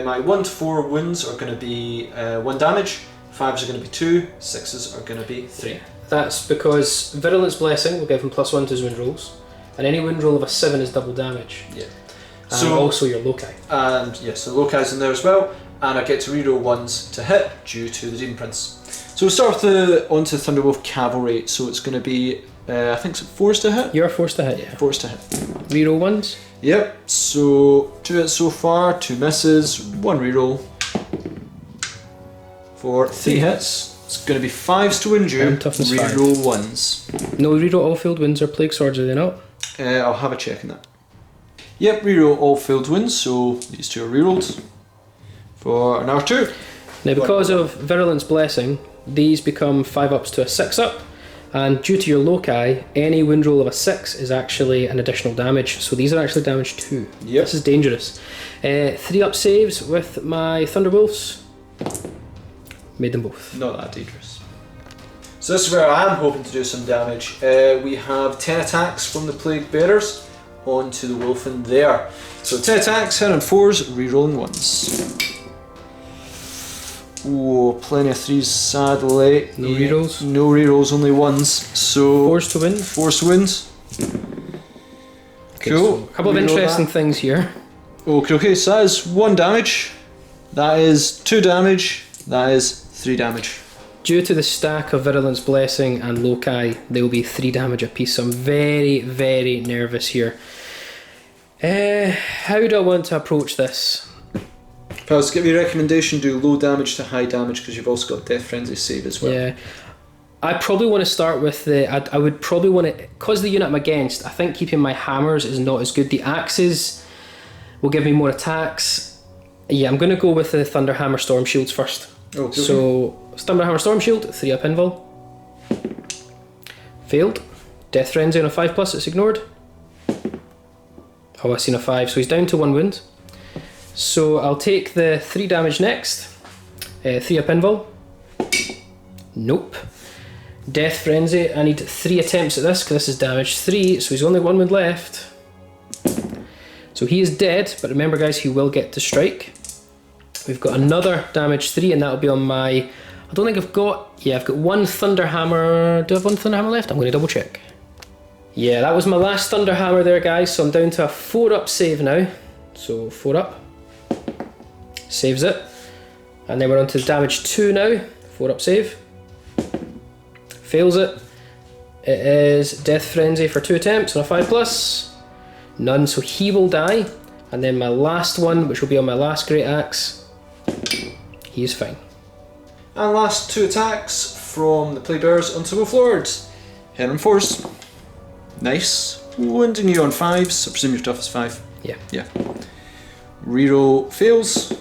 my 1 to 4 wounds are going to be 1 damage, 5s are going to be 2, 6s are going to be 3. That's because Virulence Blessing will give him +1 to his wound rolls, and any wound roll of a 7 is double damage. Yeah. And So also your loci. And yes, the loci in there as well, and I get to reroll 1s to hit due to the Demon Prince. So we'll start with onto Thunderwolf Cavalry, so it's going to be, I think it's 4s to hit? You're forced to hit, yeah. 4s to hit. Reroll 1s? Yep, so 2 hits so far, 2 misses, 1 reroll. For 3 hits, it's going to be 5s to wound you, And toughness 5. reroll 1s. No, reroll all field wounds or plague swords, are they not? I'll have a check on that. Yep, reroll all failed wounds, so these 2 are rerolled. For an R2. Now because of Virulence Blessing, these become 5-ups to a 6-up, and due to your loci, any wound roll of a 6 is actually an additional damage, so these are actually damage 2. Yep. This is dangerous. 3-up saves with my Thunderwolves. Made them both. Not that dangerous. So this is where I am hoping to do some damage. We have 10 attacks from the Plague Bearers onto the Wolfen there. So 10 attacks, hit on 4s, rerolling 1s. Ooh, plenty of 3s sadly. No rerolls? No rerolls, only 1s. So 4s to win. 4s to wins. Okay, Cool. so a couple of Reroll interesting that. things here. Okay, so that is 1 damage. That is 2 damage. That is 3 damage. Due to the stack of Virulence Blessing and Loci, they will be 3 damage apiece, so I'm very, very nervous here. How do I want to approach this? If I was to give you a recommendation, do low damage to high damage because you've also got Death Frenzy save as well. Yeah, I probably want to start with the. I would probably want to, because the unit I'm against, I think keeping my hammers is not as good. The axes will give me more attacks. Yeah, I'm going to go with the Thunderhammer Storm Shields first. Oh, okay. So, Thunderhammer Storm Shield, 3-up invul. Failed. Death Frenzy on a 5+, it's ignored. Oh, I've seen a 5, so he's down to 1 wound. So I'll take the 3 damage next. 3-up invul. Nope. Death Frenzy, I need 3 attempts at this because this is damage 3, so he's only 1 wound left. So he is dead, but remember guys, he will get to strike. We've got another damage 3 and that'll be on my... I don't think I've got... Yeah, I've got 1 Thunderhammer... Do I have 1 Thunderhammer left? I'm going to double check. Yeah, that was my last Thunderhammer there guys, so I'm down to a 4-up save now. So 4-up. Saves it. And then we're on to damage 2 now. 4 up save. Fails it. It is Death Frenzy for 2 attempts on a 5+. None, so he will die. And then my last one, which will be on my last Great Axe, he is fine. And last 2 attacks from the Playbearers onto Wolf Lord. Hit on 4s. Nice. Wounding you on 5s. I presume your stuff is 5. Yeah. Yeah. Reroll fails.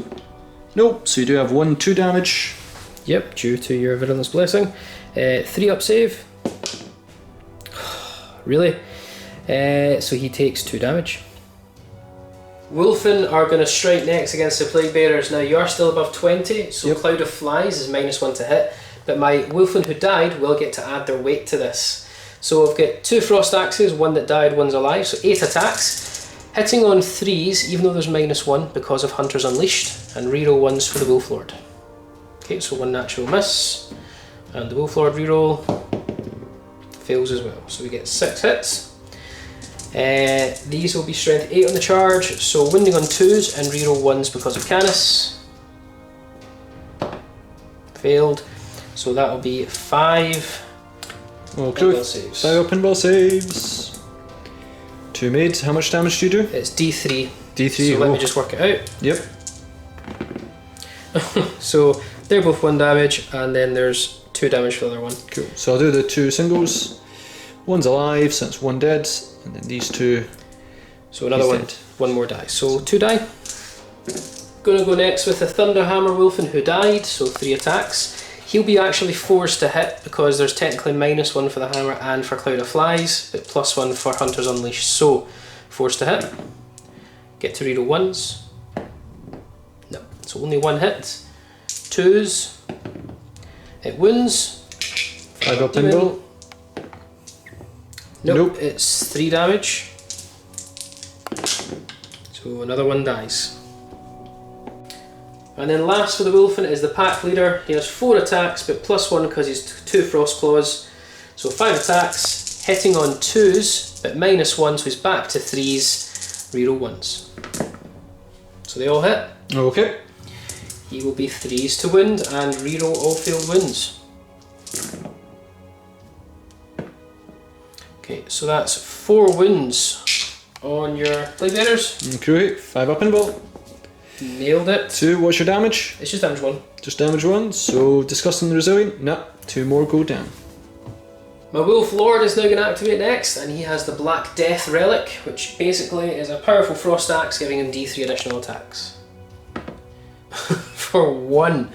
Nope, so you do have 1/2 damage. Yep, due to your Virulence Blessing. 3 up save. Really? So he takes 2 damage. Wolfen are going to strike next against the Plague Bearers. Now you are still above 20, so Yep. Cloud of Flies is -1 to hit, but my Wolfen who died will get to add their weight to this. So I've got 2 Frost Axes, one that died, one's alive, so 8 attacks. Hitting on 3s, even though there's -1 because of Hunters Unleashed, and reroll 1s for the Wolf Lord. Okay, so 1 natural miss, and the Wolf Lord reroll fails as well. So we get 6 hits. These will be strength 8 on the charge, so wounding on 2s and reroll 1s because of Canis. Failed. So that will be 5 Okay, pinball saves. 5 pinball saves. 2 made. How much damage do you do? It's D3. D3. So let me just work it out. Yep. So they're both 1 damage, and then there's 2 damage for the other one. Cool. So I'll do the 2 singles. One's alive, since 1 dead, and then these 2. So another He's one, dead. 1 more die. So 2 die. Gonna go next with the Thunderhammer Wolfen who died, so 3 attacks. He'll be actually forced to hit because there's technically -1 for the hammer and for Cloud of Flies, but +1 for Hunters Unleashed, so forced to hit. Get to reroll 1s. No, so only 1 hit. 2s. It wounds. 5 up pinball. Nope, it's 3 damage. So another 1 dies. And then last for the Wolfen is the pack leader. He has 4 attacks, but +1 because he's 2 Frost Claws. So 5 attacks, hitting on 2s, but -1, so he's back to 3s, reroll 1s. So they all hit. Okay. He will be 3s to wound and reroll all failed wounds. Okay, so that's 4 wounds on your Plague Bearers. Okay, 5 up pinball. Nailed it. 2, what's your damage? It's just damage 1. Just damage 1, so Disgustingly Resilient. No, 2 more go down. My Wolf Lord is now going to activate next, and he has the Black Death Relic, which basically is a powerful Frost Axe giving him D3 additional attacks. For 1.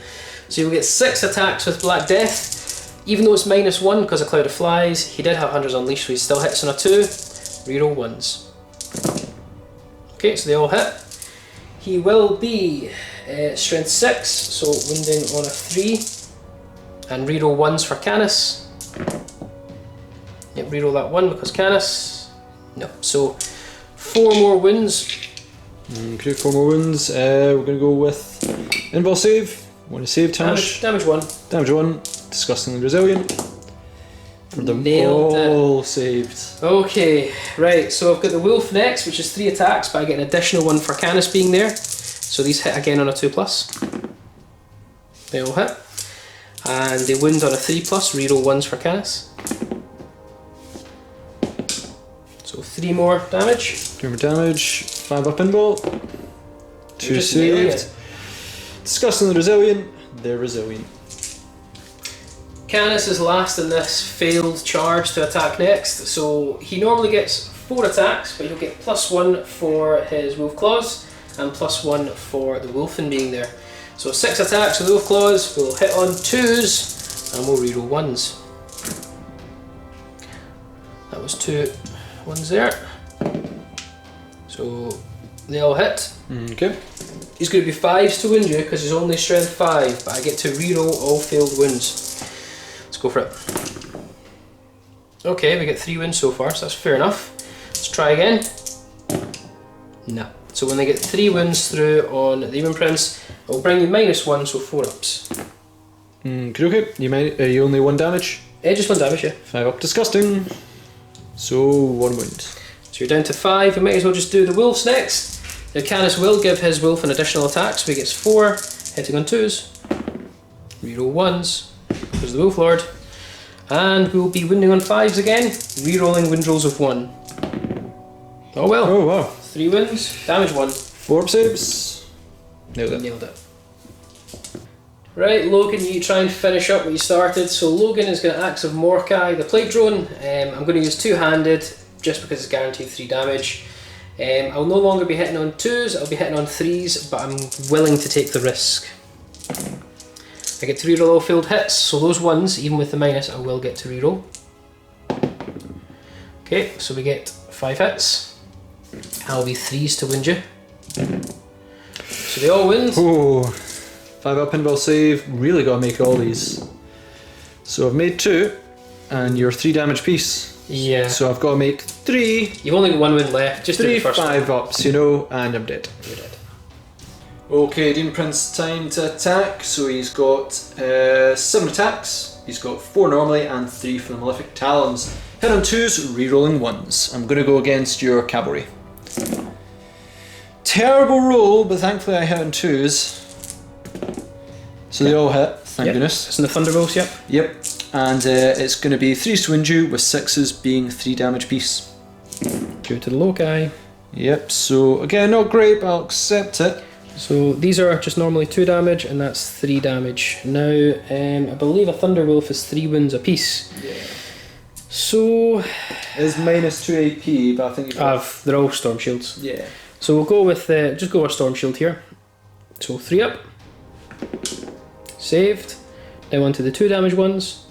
So you'll get 6 attacks with Black Death, even though it's -1 because of Cloud of Flies. He did have Hunters Unleashed, so he still hits on a 2. Reroll 1s. Okay, so they all hit. He will be strength 6, so wounding on a 3, and reroll 1s for Canis. Yep, reroll that 1 because Canis. No, so 4 more wounds. Okay, 4 more wounds. We're going to go with Invul save. Want to save damage? Damage 1. Damage 1. Disgustingly Resilient. For them Nailed it. all saved. Okay, right, so I've got the Wolf next, which is 3 attacks, but I get an additional 1 for Canis being there. So these hit again on a 2+. They all hit. And they wound on a 3+, reroll 1s for Canis. So 3 more damage. 3 more damage. 5 up pinball. 2 just nailing saved. Disgustingly Resilient. They're resilient. Canis is last in this failed charge to attack next, so he normally gets 4 attacks, but he'll get +1 for his Wolf Claws and +1 for the Wolfen being there. So 6 attacks with Wolf Claws, we'll hit on 2s and we'll reroll 1s. That was 2 1s there. So they all hit. Okay. He's going to be 5s to wound you because he's only strength 5, but I get to reroll all failed wounds. Let's go for it. Okay, we get 3 wins so far, so that's fair enough. Let's try again. No. So when they get 3 wins through on the Demon Prince, it will bring you -1, so 4 ups. Okay. You only 1 damage. Just 1 damage, yeah. 5 up Disgusting. So 1 wound. So you're down to 5. We might as well just do the Wolves next. Now Canis will give his Wolf an additional attack, so he gets 4. hitting on 2s. Reroll 1s, there's the Wolf Lord. And we'll be wounding on 5s again, rerolling wind rolls of 1. Oh well. Oh wow. 3 wounds, damage 1. 4 saves. Nailed it. Nailed it. Right, Logan, you try and finish up what you started. So Logan is going to Axe of Mordecai, the Plague Drone. I'm going to use two-handed, just because it's guaranteed 3 damage. I'll no longer be hitting on 2s, I'll be hitting on 3s, but I'm willing to take the risk. I get to reroll all failed hits, so those ones, even with the minus, I will get to reroll. Okay, so we get 5 hits. I'll be 3s to wound you. So they all wound. Oh, 5-up pinball save. Really got to make all these. So I've made 2, and you're 3 damage piece. Yeah. So I've got to make 3. You've only got 1 wound left. Just do 3 the first 5-ups, you know, and I'm dead. You're dead. Okay, Demon Prince time to attack. So he's got 7 attacks. He's got 4 normally and 3 for the Malefic Talons. Hit on 2s, rerolling 1s. I'm going to go against your cavalry. Terrible roll, but thankfully I hit on 2s. So they all hit, thank goodness. It's in the Thunderwolves, yep. Yep, and it's going to be 3s to wound you, with 6s being 3 damage piece. Go to the low guy. Yep, so again, not great, but I'll accept it. So these are just normally 2 damage, and that's 3 damage. Now, I believe a Thunderwolf is 3 wounds apiece. Yeah. So... It's minus 2 AP, but I think you've they're all Storm Shields. Yeah. So we'll go with, just go with Storm Shield here. So 3 up. Saved. Now on to the 2 damage ones.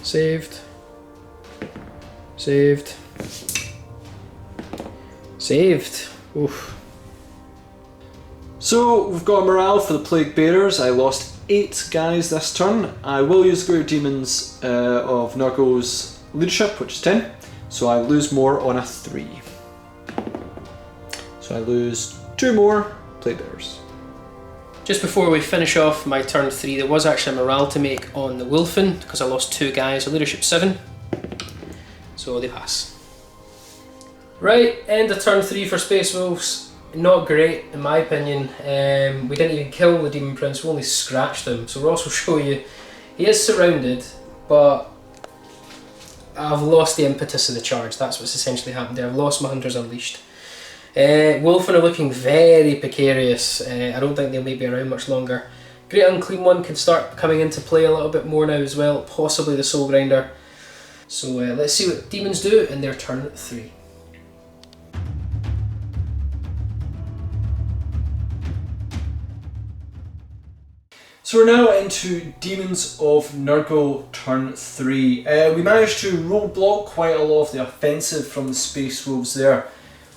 Saved. Saved. Saved. Oof. So we've got a morale for the Plague Bearers. I lost 8 guys this turn. I will use Greater Demons of Nurgle's leadership, which is 10. So I lose more on a 3. So I lose 2 more Plague Bearers. Just before we finish off my turn 3, there was actually a morale to make on the Wolfen, because I lost 2 guys, so leadership 7. So they pass. Right, end of turn 3 for Space Wolves. Not great, in my opinion. We didn't even kill the Demon Prince, we only scratched him. So Ross will show you. He is surrounded, but I've lost the impetus of the charge. That's what's essentially happened there. I've lost my Hunters Unleashed. Wolfen are looking very precarious. I don't think they'll maybe be around much longer. Great Unclean One can start coming into play a little bit more now as well, possibly the Soul Grinder. So let's see what demons do in their turn 3. So we're now into Demons of Nurgle turn 3. We managed to roadblock quite a lot of the offensive from the Space Wolves there,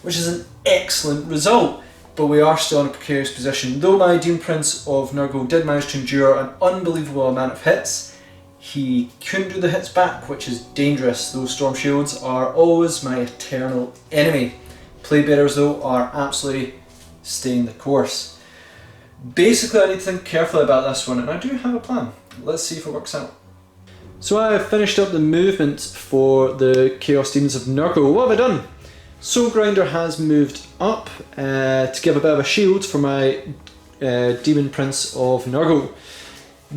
which is an excellent result, but we are still in a precarious position. Though my Demon Prince of Nurgle did manage to endure an unbelievable amount of hits, he couldn't do the hits back, which is dangerous. Those Storm Shields are always my eternal enemy. Plague Bearers though are absolutely staying the course. Basically I need to think carefully about this one, and I do have a plan. Let's see if it works out. So I have finished up the movement for the Chaos Daemons of Nurgle. What have I done? Soul Grinder has moved up to give a bit of a shield for my Demon Prince of Nurgle.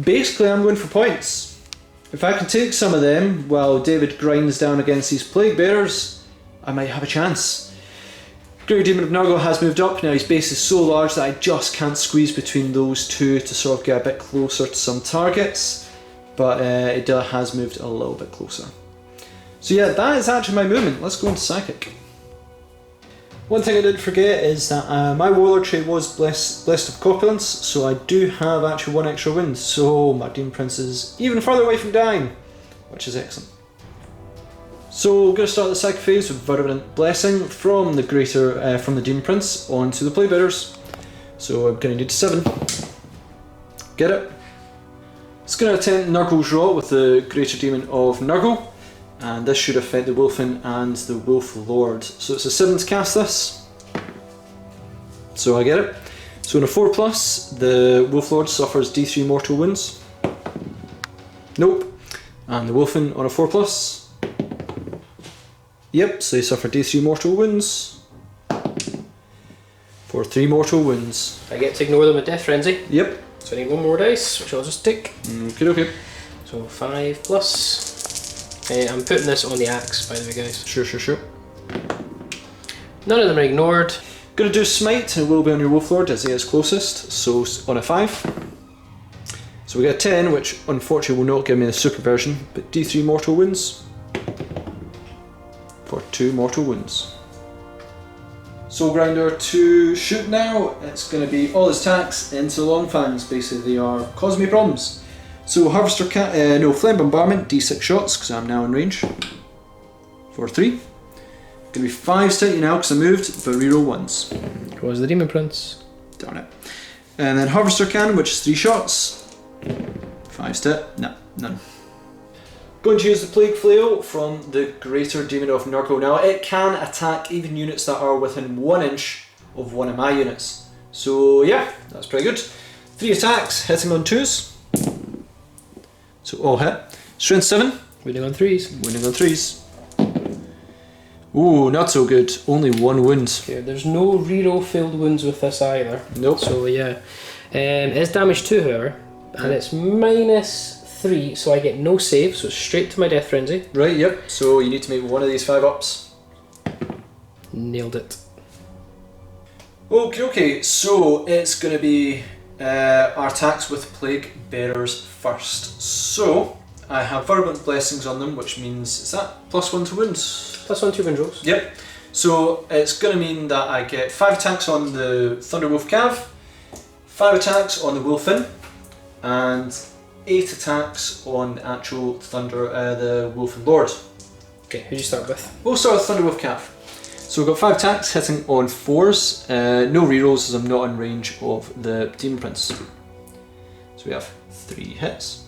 Basically I'm going for points. If I can take some of them while David grinds down against these Plague Bearers, I might have a chance. Greater Demon of Nurgle has moved up. Now his base is so large that I just can't squeeze between those two to sort of get a bit closer to some targets, but it has moved a little bit closer. So yeah, that is actually my movement. Let's go into Psychic. One thing I did forget is that my Warlord trait was blessed of Corpulence, so I do have actually 1 extra wind, so my Demon Prince is even further away from dying, which is excellent. So we're going to start the Psychic phase with Virulent Blessing from the Demon Prince onto the Plague Bearers. So I'm going to need 7. Get it? It's going to attempt Nurgle's Rot with the Greater Demon of Nurgle, and this should affect the Wolfen and the Wolf Lord. So it's a 7 to cast this. So I get it. So on a 4+, the Wolf Lord suffers D3 mortal wounds. Nope. And the Wolfen on a 4+. Yep, so they suffer D3 mortal wounds. For 3 mortal wounds. I get to ignore them with Death Frenzy. Yep. So I need 1 more dice, which I'll just take. Okay. So 5 plus. I'm putting this on the axe, by the way, guys. Sure. None of them are ignored. Gonna do smite, and it will be on your Wolf Lord as he is closest. So on a 5. So we get a 10, which unfortunately will not give me the super version, but D3 mortal wounds. For 2 mortal wounds. Soul Grinder to shoot now. It's going to be all his attacks into long fangs. Basically, they are causing me problems. So Harvester Flame Bombardment, D6 shots because I'm now in range. For 3. Going to be 5 stat now because I moved, but reroll once. Was the Demon Prince? Darn it. And then Harvester Cannon, which is 3 shots. 5 stat. No, none. Going to use the Plague Flail from the Greater Daemon of Nurgle. Now it can attack even units that are within 1 inch of one of my units. So yeah, that's pretty good. 3 attacks, hitting on 2s. So all hit. Strength 7. Winning on 3s. Winning on 3s. Ooh, not so good. Only 1 wound. Okay, there's no reroll failed wounds with this either. Nope. So yeah. It's damage 2 however, and it's minus 3, so I get no save, so it's straight to my Death Frenzy. Right, yep. So you need to make one of these 5-ups. Nailed it. Okay, so it's going to be our attacks with Plague Bearers first. So I have Virulent Blessings on them, which means, is that +1 to wounds? +1 to wound rolls. Yep. So it's going to mean that I get 5 attacks on the Thunderwolf Cav, 5 attacks on the Wolfen, and 8 attacks on the actual the Wolfen Lord. Okay, who do you start with? We'll start with Thunderwolf Cav. So we've got 5 attacks hitting on 4s, no rerolls as I'm not in range of the Demon Prince. So we have 3 hits.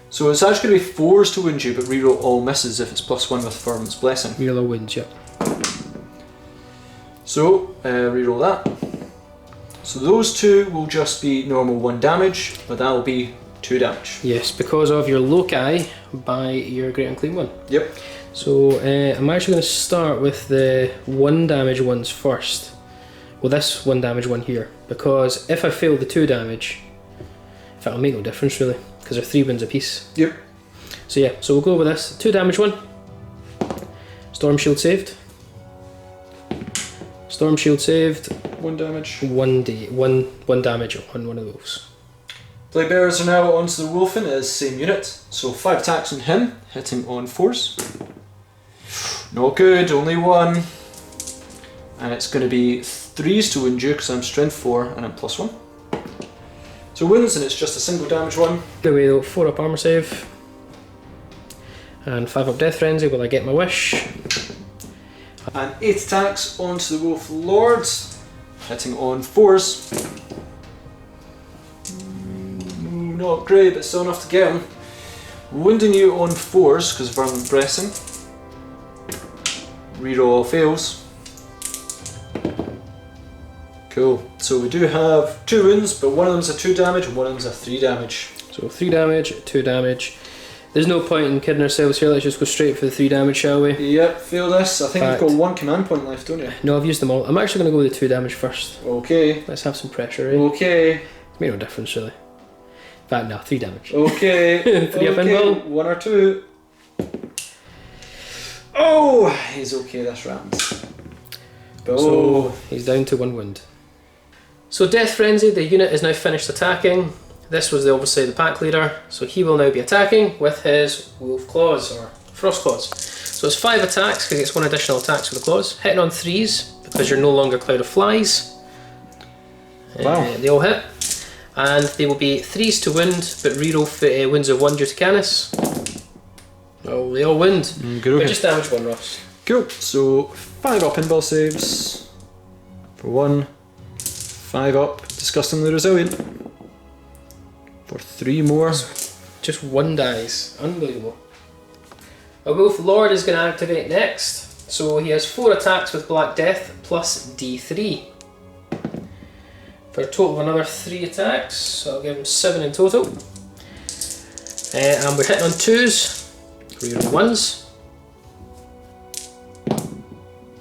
So it's actually going to be 4s to wound you, but reroll all misses if it's +1 with Virulent's Blessing. Reroll all wounds, yep. So reroll that. So those 2 will just be normal 1 damage, but that will be 2 damage. Yes, because of your loci by your Great Unclean One. Yep. So I'm actually going to start with the 1 damage ones first. Well, this 1 damage one here, because if I fail the 2 damage, that'll make no difference really, because they're 3 wounds apiece. Yep. So yeah, so we'll go with this 2 damage one. Storm Shield saved. Storm Shield saved. 1 damage. 1 damage on one of those. Plague Bearers are now onto the Wolfen as same unit. So 5 attacks on him, hitting on 4s. Not good, only 1. And it's going to be 3s to wound you because I'm strength 4 and I'm +1. So wounds, and it's just a single damage one. The way though, 4 up armor save. And 5 up Death Frenzy, will I get my wish? And 8 attacks onto the Wolf Lord, hitting on 4s. Not great, but still enough to get him. Wounding you on 4s because of Virulent Blessing. Reroll all fails. Cool. So we do have 2 wounds, but one of them's a 2 damage and one of them's a 3 damage. So 3 damage, 2 damage. There's no point in kidding ourselves here, let's just go straight for the 3 damage, shall we? Yep, fail this. I think you've got 1 command point left, don't you? No, I've used them all. I'm actually going to go with the 2 damage first. Okay. Let's have some pressure, eh? Okay. Made no difference, really. But no, 3 damage. Okay. 3 up invul. 1 or 2. Oh, he's okay this round. But So he's down to 1 wound. So Death Frenzy, the unit is now finished attacking. This was obviously the pack leader, so he will now be attacking with his Wolf Claws, or Frost Claws. So it's 5 attacks, because it's 1 additional attacks with the claws. Hitting on 3s, because you're no longer Cloud of Flies. Wow. They all hit. And they will be 3s to wound, but reroll wounds of 1 due to Canis. Oh, they all wound. good, okay. But just damage 1, Ross. Cool. So 5 up invul saves for 1. 5 up, disgustingly resilient for 3 more. Just 1 dies. Unbelievable. A Wolf Lord is going to activate next. So he has 4 attacks with Black Death plus D3. For a total of another 3 attacks. So I'll give him 7 in total. And we're hitting on 2s. Reroll 1s.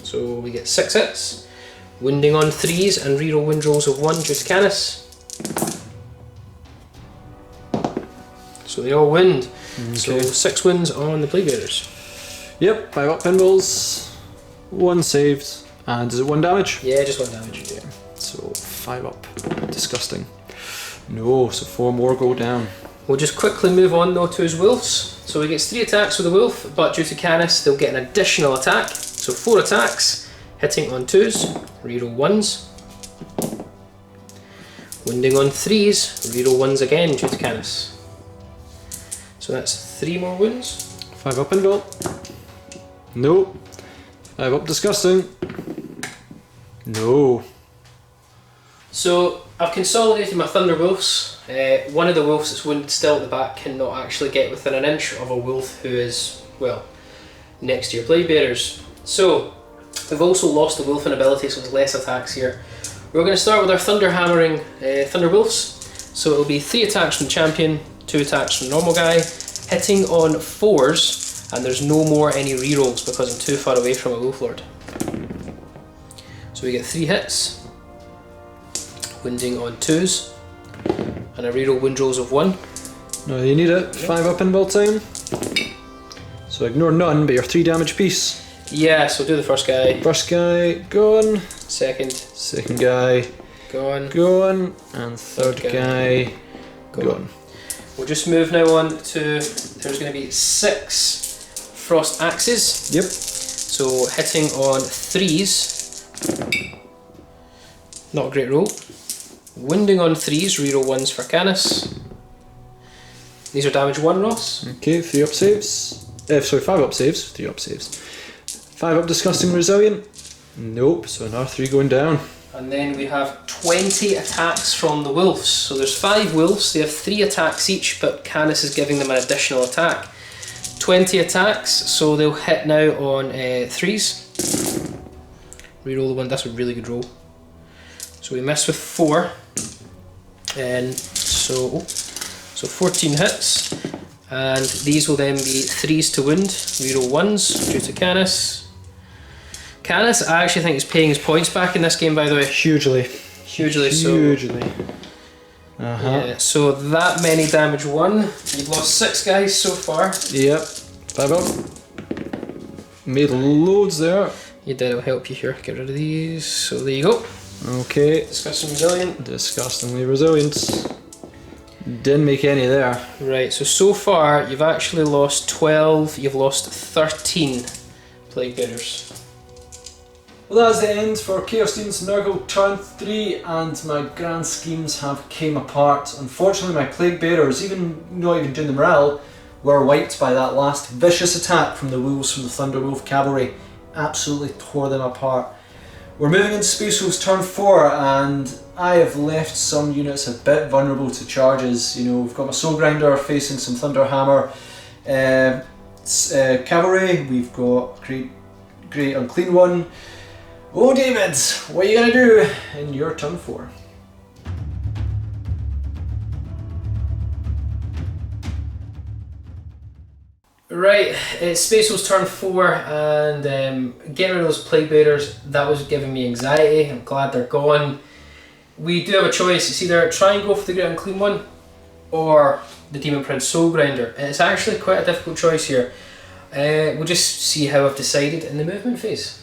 So we get 6 hits. Wounding on 3s and reroll wind rolls of 1 due to Canis. So they all wind. Okay. So 6 wins on the Plague Bearers. Yep, 5 up pinballs, 1 saved, and is it 1 damage? Yeah, just 1 damage. Yeah, so 5 up. Disgusting. No, so 4 more go down. We'll just quickly move on though to his wolves. So he gets 3 attacks with the wolf, but due to Canis, they'll get an additional attack. So 4 attacks, hitting on 2s, reroll 1s. Wounding on 3s, reroll 1s again due to Canis. So that's 3 more wounds. 5 up pinball. No. 5 up disgusting. No. So I've consolidated my Thunderwolves. One of the wolves that's wounded still at the back cannot actually get within an inch of a wolf who is, well, next to your Plague Bearers. So we've also lost the wolf ability, so there's less attacks here. We're going to start with our Thunder Hammering Thunderwolves. So it'll be 3 attacks from Champion, 2 attacks from Normal Guy, hitting on 4s, and there's no more any rerolls because I'm too far away from a Wolf Lord. So we get 3 hits, wounding on 2s, and I reroll wind rolls of 1. No, you need it. 5 up pinball time. So ignore none, but your 3 damage piece. Yeah, so do the first guy. First guy, gone. Second. Second guy, Gone. gone. And third guy, gone. We'll just move now on to, there's going to be 6 Frost Axes. Yep. So hitting on 3s, not a great roll. Wounding on 3s, reroll 1s for Canis. These are damage 1, Ross. Okay, 3 up saves. Sorry, 5 up saves. 3 up saves. 5 up disgusting resilient. Nope, so another 3 going down. And then we have 20 attacks from the wolves. So there's 5 wolves, they have 3 attacks each, but Canis is giving them an additional attack. 20 attacks, so they'll hit now on 3s. Reroll the 1, that's a really good roll. So we miss with 4. And so 14 hits. And these will then be 3s to wound, reroll 1s due to Canis. Canis, I actually think is paying his points back in this game, by the way. Hugely. Hugely. Yeah, so that many damage 1. You've lost 6 guys so far. Yep. 5 up. Made loads there. You did, it'll help you here. Get rid of these. So there you go. Okay. Disgusting resilient. Disgustingly resilient. Didn't make any there. Right, so far you've actually lost 12, you've lost 13 Plague Bearers. Well, that's the end for Chaos Daemons of Nurgle turn 3, and my grand schemes have came apart. Unfortunately, my Plague Bearers, not even doing the morale, were wiped by that last vicious attack from the wolves from the Thunderwolf Cavalry. Absolutely tore them apart. We're moving into Space Wolves turn 4, and I have left some units a bit vulnerable to charges. You know, we've got my Soul Grinder facing some Thunder Hammer Cavalry. We've got Great Unclean One. Oh, David, what are you going to do in your turn 4? Right, it's Space Wolves turn 4, and getting rid of those Plague Bearers, that was giving me anxiety. I'm glad they're gone. We do have a choice. It's either try and go for the Great Unclean One or the Demon Prince Soul Grinder. It's actually quite a difficult choice here. We'll just see how I've decided in the movement phase.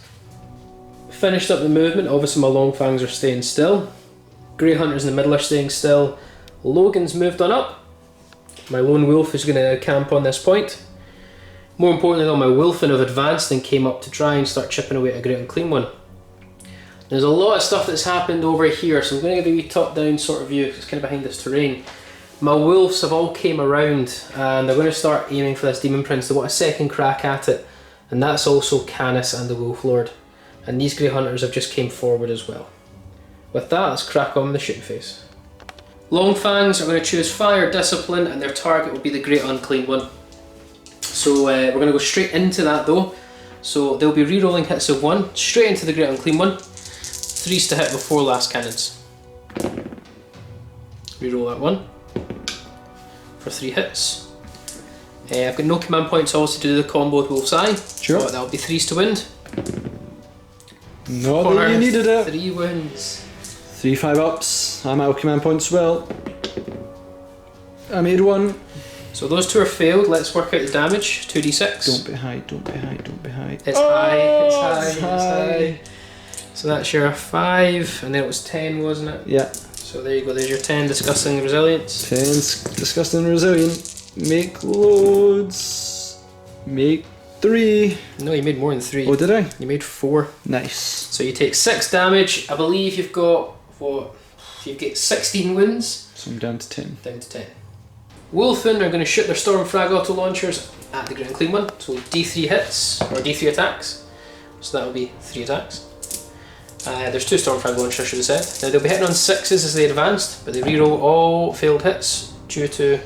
Finished up the movement. Obviously my Long Fangs are staying still. Grey Hunters in the middle are staying still. Logan's moved on up. My Lone Wolf is going to camp on this point. More importantly though, my Wolfen have advanced and came up to try and start chipping away at a Great Unclean One. There's a lot of stuff that's happened over here, so I'm going to give you a top down sort of view because it's kind of behind this terrain. My wolves have all came around and they're going to start aiming for this Demon Prince. They want a second crack at it, and that's also Canis and the Wolf Lord. And these Grey Hunters have just came forward as well. With that, let's crack on with the shooting phase. Long Fangs are going to choose Fire Discipline, and their target will be the Great Unclean One. So we're going to go straight into that though. So they'll be re-rolling hits of 1, straight into the Great Unclean One. 3s to hit before last cannons. Reroll that 1 for 3 hits. I've got no command points also to do the combo with Wolf's Eye. Sure. So that'll be 3s to wind. Not that you needed it. 3 wins. 3 5-ups. I'm out of command points as well. I made 1. So those 2 are failed. Let's work out the damage. 2d6. Don't be high, don't be high, don't be high. It's high, it's high, it's high. So that's your 5, and then it was 10, wasn't it? Yeah. So there you go, there's your 10 disgusting resilience. 10's disgusting resilient. Make loads. Make 3. No, you made more than 3. Oh, did I? You made 4. Nice. So you take 6 damage. I believe you've got, what? You've got 16 wounds. So I'm down to 10. Down to 10. Wolfen are going to shoot their Storm Frag auto launchers at the Great Unclean One. So D3 hits, or D3 attacks. So that will be 3 attacks. There's 2 Storm Frag launchers, I should have said. Now they'll be hitting on 6s as they advanced, but they reroll all failed hits due to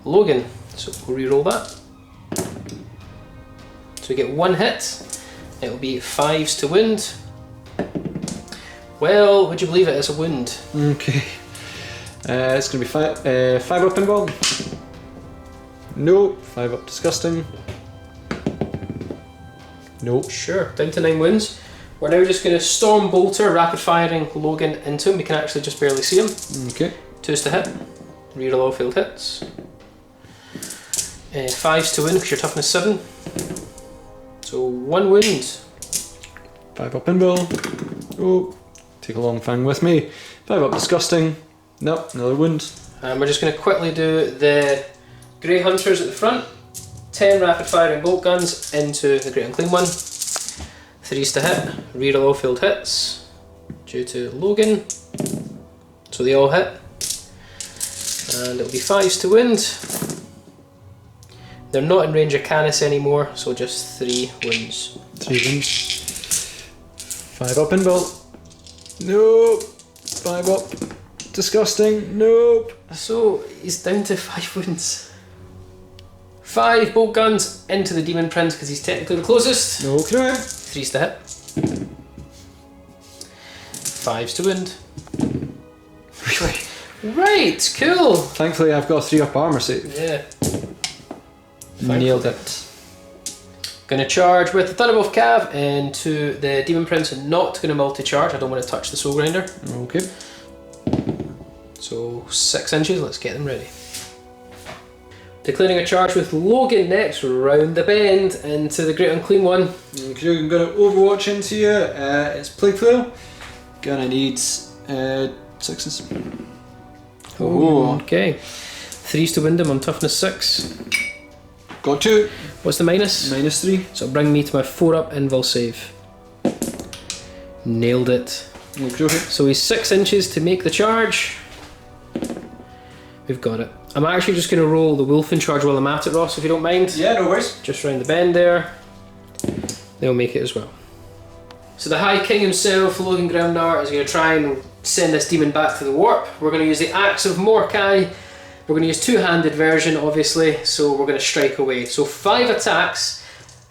Logan. So we'll reroll that. So we get 1 hit. It will be 5s to wound. Well, would you believe it? It's a wound. Okay. It's going to be 5 up involved. Nope. 5 up disgusting. Nope. Sure, down to 9 wounds. We're now just going to Storm Bolter, rapid firing Logan into him. We can actually just barely see him. Okay. 2s to hit. Reroll all failed hits. 5s to wound because your toughness 7. So 1 wound. 5 up involved. Oh. Take a long fang with me. 5 up disgusting. Nope, another wound. And we're just going to quickly do the Grey Hunters at the front. 10 rapid firing bolt guns into the Great Unclean One. 3s to hit. Reroll all failed hits due to Logan. So they all hit. And it'll be 5s to wound. They're not in range of Canis anymore, so just 3 wounds. 3 wounds. 5 up involved. Nope. 5 up. Disgusting. Nope. So he's down to 5 wounds. 5 bolt guns into the Demon Prince because he's technically the closest. Okay. 3s to hit. 5s to wound. Right, cool. Thankfully I've got a 3 up armor save. Yeah. Nailed it. Gonna charge with the Thunderwolf Cav into the Demon Prince and not gonna multi-charge. I don't want to touch the Soul Grinder. Okay. So 6 inches, let's get them ready. Declaring a charge with Logan next, round the bend into the Great Unclean One. Okay, I'm gonna Overwatch into you. It's Plague Flail. Gonna need 6s. Oh, okay. 3s to wind him on toughness 6. Got 2. What's the minus? Minus 3. So it'll bring me to my 4 up invul save. Nailed it. Okay. So he's 6 inches to make the charge. We've got it. I'm actually just going to roll the Wolfen charge while I'm at it, Ross, if you don't mind. Yeah, no worries. Just round the bend there. They'll make it as well. So the High King himself, Logan Grimnar, is going to try and send this demon back to the warp. We're going to use the Axe of Mordecai. We're going to use two-handed version, obviously, so we're going to strike away. So 5 attacks.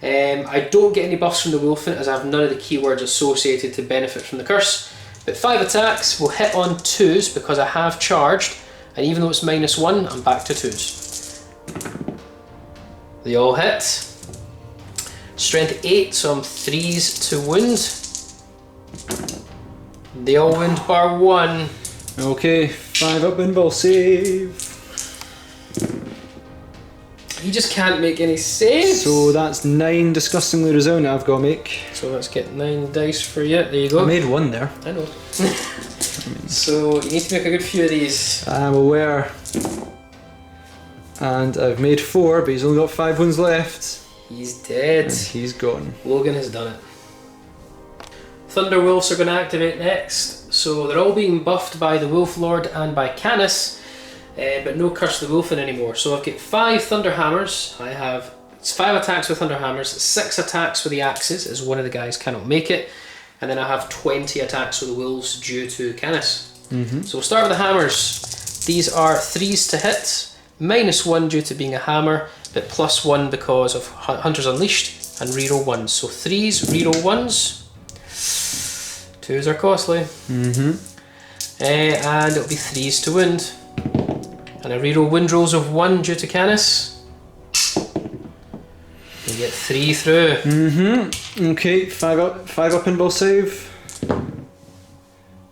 I don't get any buffs from the Wolfen as I have none of the keywords associated to benefit from the curse. But 5 attacks will hit on 2s because I have charged, and even though it's -1, I'm back to 2s. They all hit. Strength 8, so I'm 3s to wound. They all wound bar 1. Okay, 5 up invul save. You just can't make any saves. So that's 9 disgustingly resilient I've got to make. So let's get 9 dice for you. There you go. I made 1 there. I know. So you need to make a good few of these. I'm aware. And I've made 4, but he's only got 5 wounds left. He's dead. And he's gone. Logan has done it. Thunderwolves are going to activate next. So they're all being buffed by the Wolf Lord and by Canis, but no Curse the Wolfen anymore. So I've got 5 Thunder Hammers. I have 5 attacks with Thunder Hammers, 6 attacks with the axes, as one of the guys cannot make it. And then I have 20 attacks with the wolves due to Canis. So we'll start with the hammers. These are 3s to hit, -1 due to being a hammer, but +1 because of Hunters Unleashed, and reroll 1s. So 3s, reroll 1s. 2s are costly. And it'll be 3s to wound. And I reroll wind rolls of 1 due to Canis. You get 3 through. Okay, 5 up pinball save.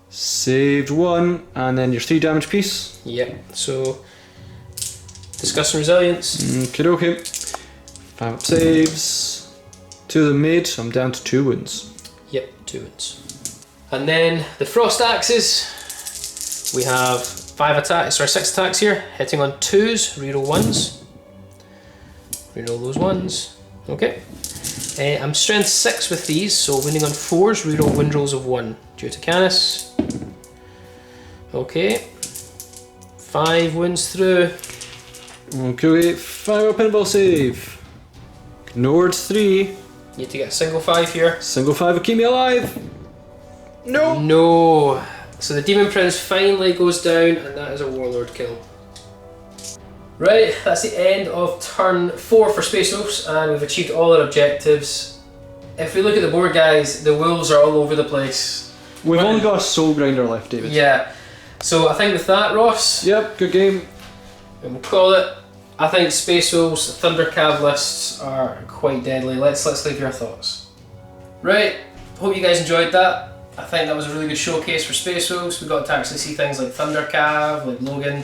Saved 1, and then your 3 damage piece. Yep, so discuss resilience. Okay. 5 up saves. 2 of them made, so I'm down to 2 wounds. Yep, 2 wounds. And then the frost axes. We have 6 attacks here, hitting on 2s, reroll 1s. Reroll those 1s. Okay. I'm strength 6 with these, so winning on 4s, reroll wind rolls of 1 due to Canis. Okay. 5 wins through. Okay, 5 up pinball save. Ignored 3. Need to get a single 5 here. Single 5 will keep me alive. No! No! So the Demon Prince finally goes down, and that is a Warlord kill. Right, that's the end of turn 4 for Space Wolves, and we've achieved all our objectives. If we look at the board, guys, the wolves are all over the place. We've only got a soul grinder left, David. Yeah. So I think with that, Ross, Yep, good game. and we'll call it. I think Space Wolves Thunder Cav lists are quite deadly. Let's leave your thoughts. Right, hope you guys enjoyed that. I think that was a really good showcase for Space Wolves. We got to actually see things like Thunder Cav, like Logan,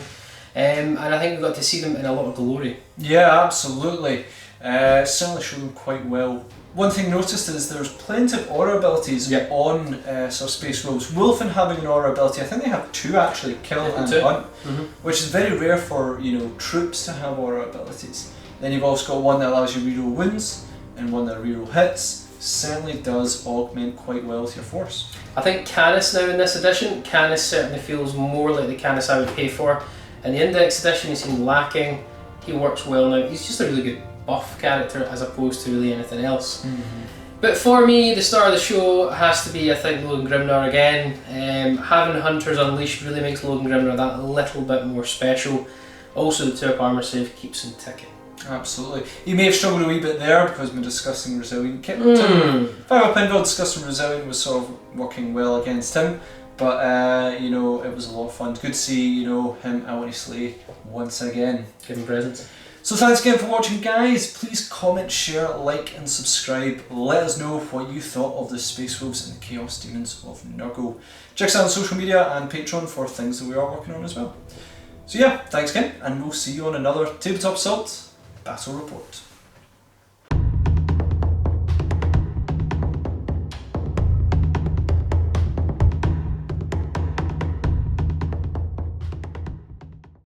and I think we got to see them in a lot of glory. Yeah, absolutely. Certainly showed them quite well. One thing noticed is there's plenty of aura abilities on Space Wolves. Wolfen having an aura ability, I think they have 2 actually, kill and hunt, which is very rare for troops to have aura abilities. Then you've also got one that allows you reroll wounds and one that reroll hits. Certainly does augment quite well with your force. I think Canis now in this edition, Canis certainly feels more like the Canis I would pay for. In the Index edition he seemed lacking. He works well now. He's just a really good buff character as opposed to really anything else. But for me, the star of the show has to be, I think, Logan Grimnar again. Having Hunters Unleashed really makes Logan Grimnar that little bit more special. Also the 2 up armor save keeps him ticking. Absolutely. He may have struggled a wee bit there because we're discussing Resilient. 5 up pinball discussing Resilient was sort of working well against him. But it was a lot of fun. Good to see him out on his sleigh once again. Give him presents. So thanks again for watching, guys. Please comment, share, like and subscribe. Let us know what you thought of the Space Wolves and the Chaos Daemons of Nurgle. Check us out on social media and Patreon for things that we are working on as well. So yeah, thanks again, and we'll see you on another Tabletop Assault Battle Report.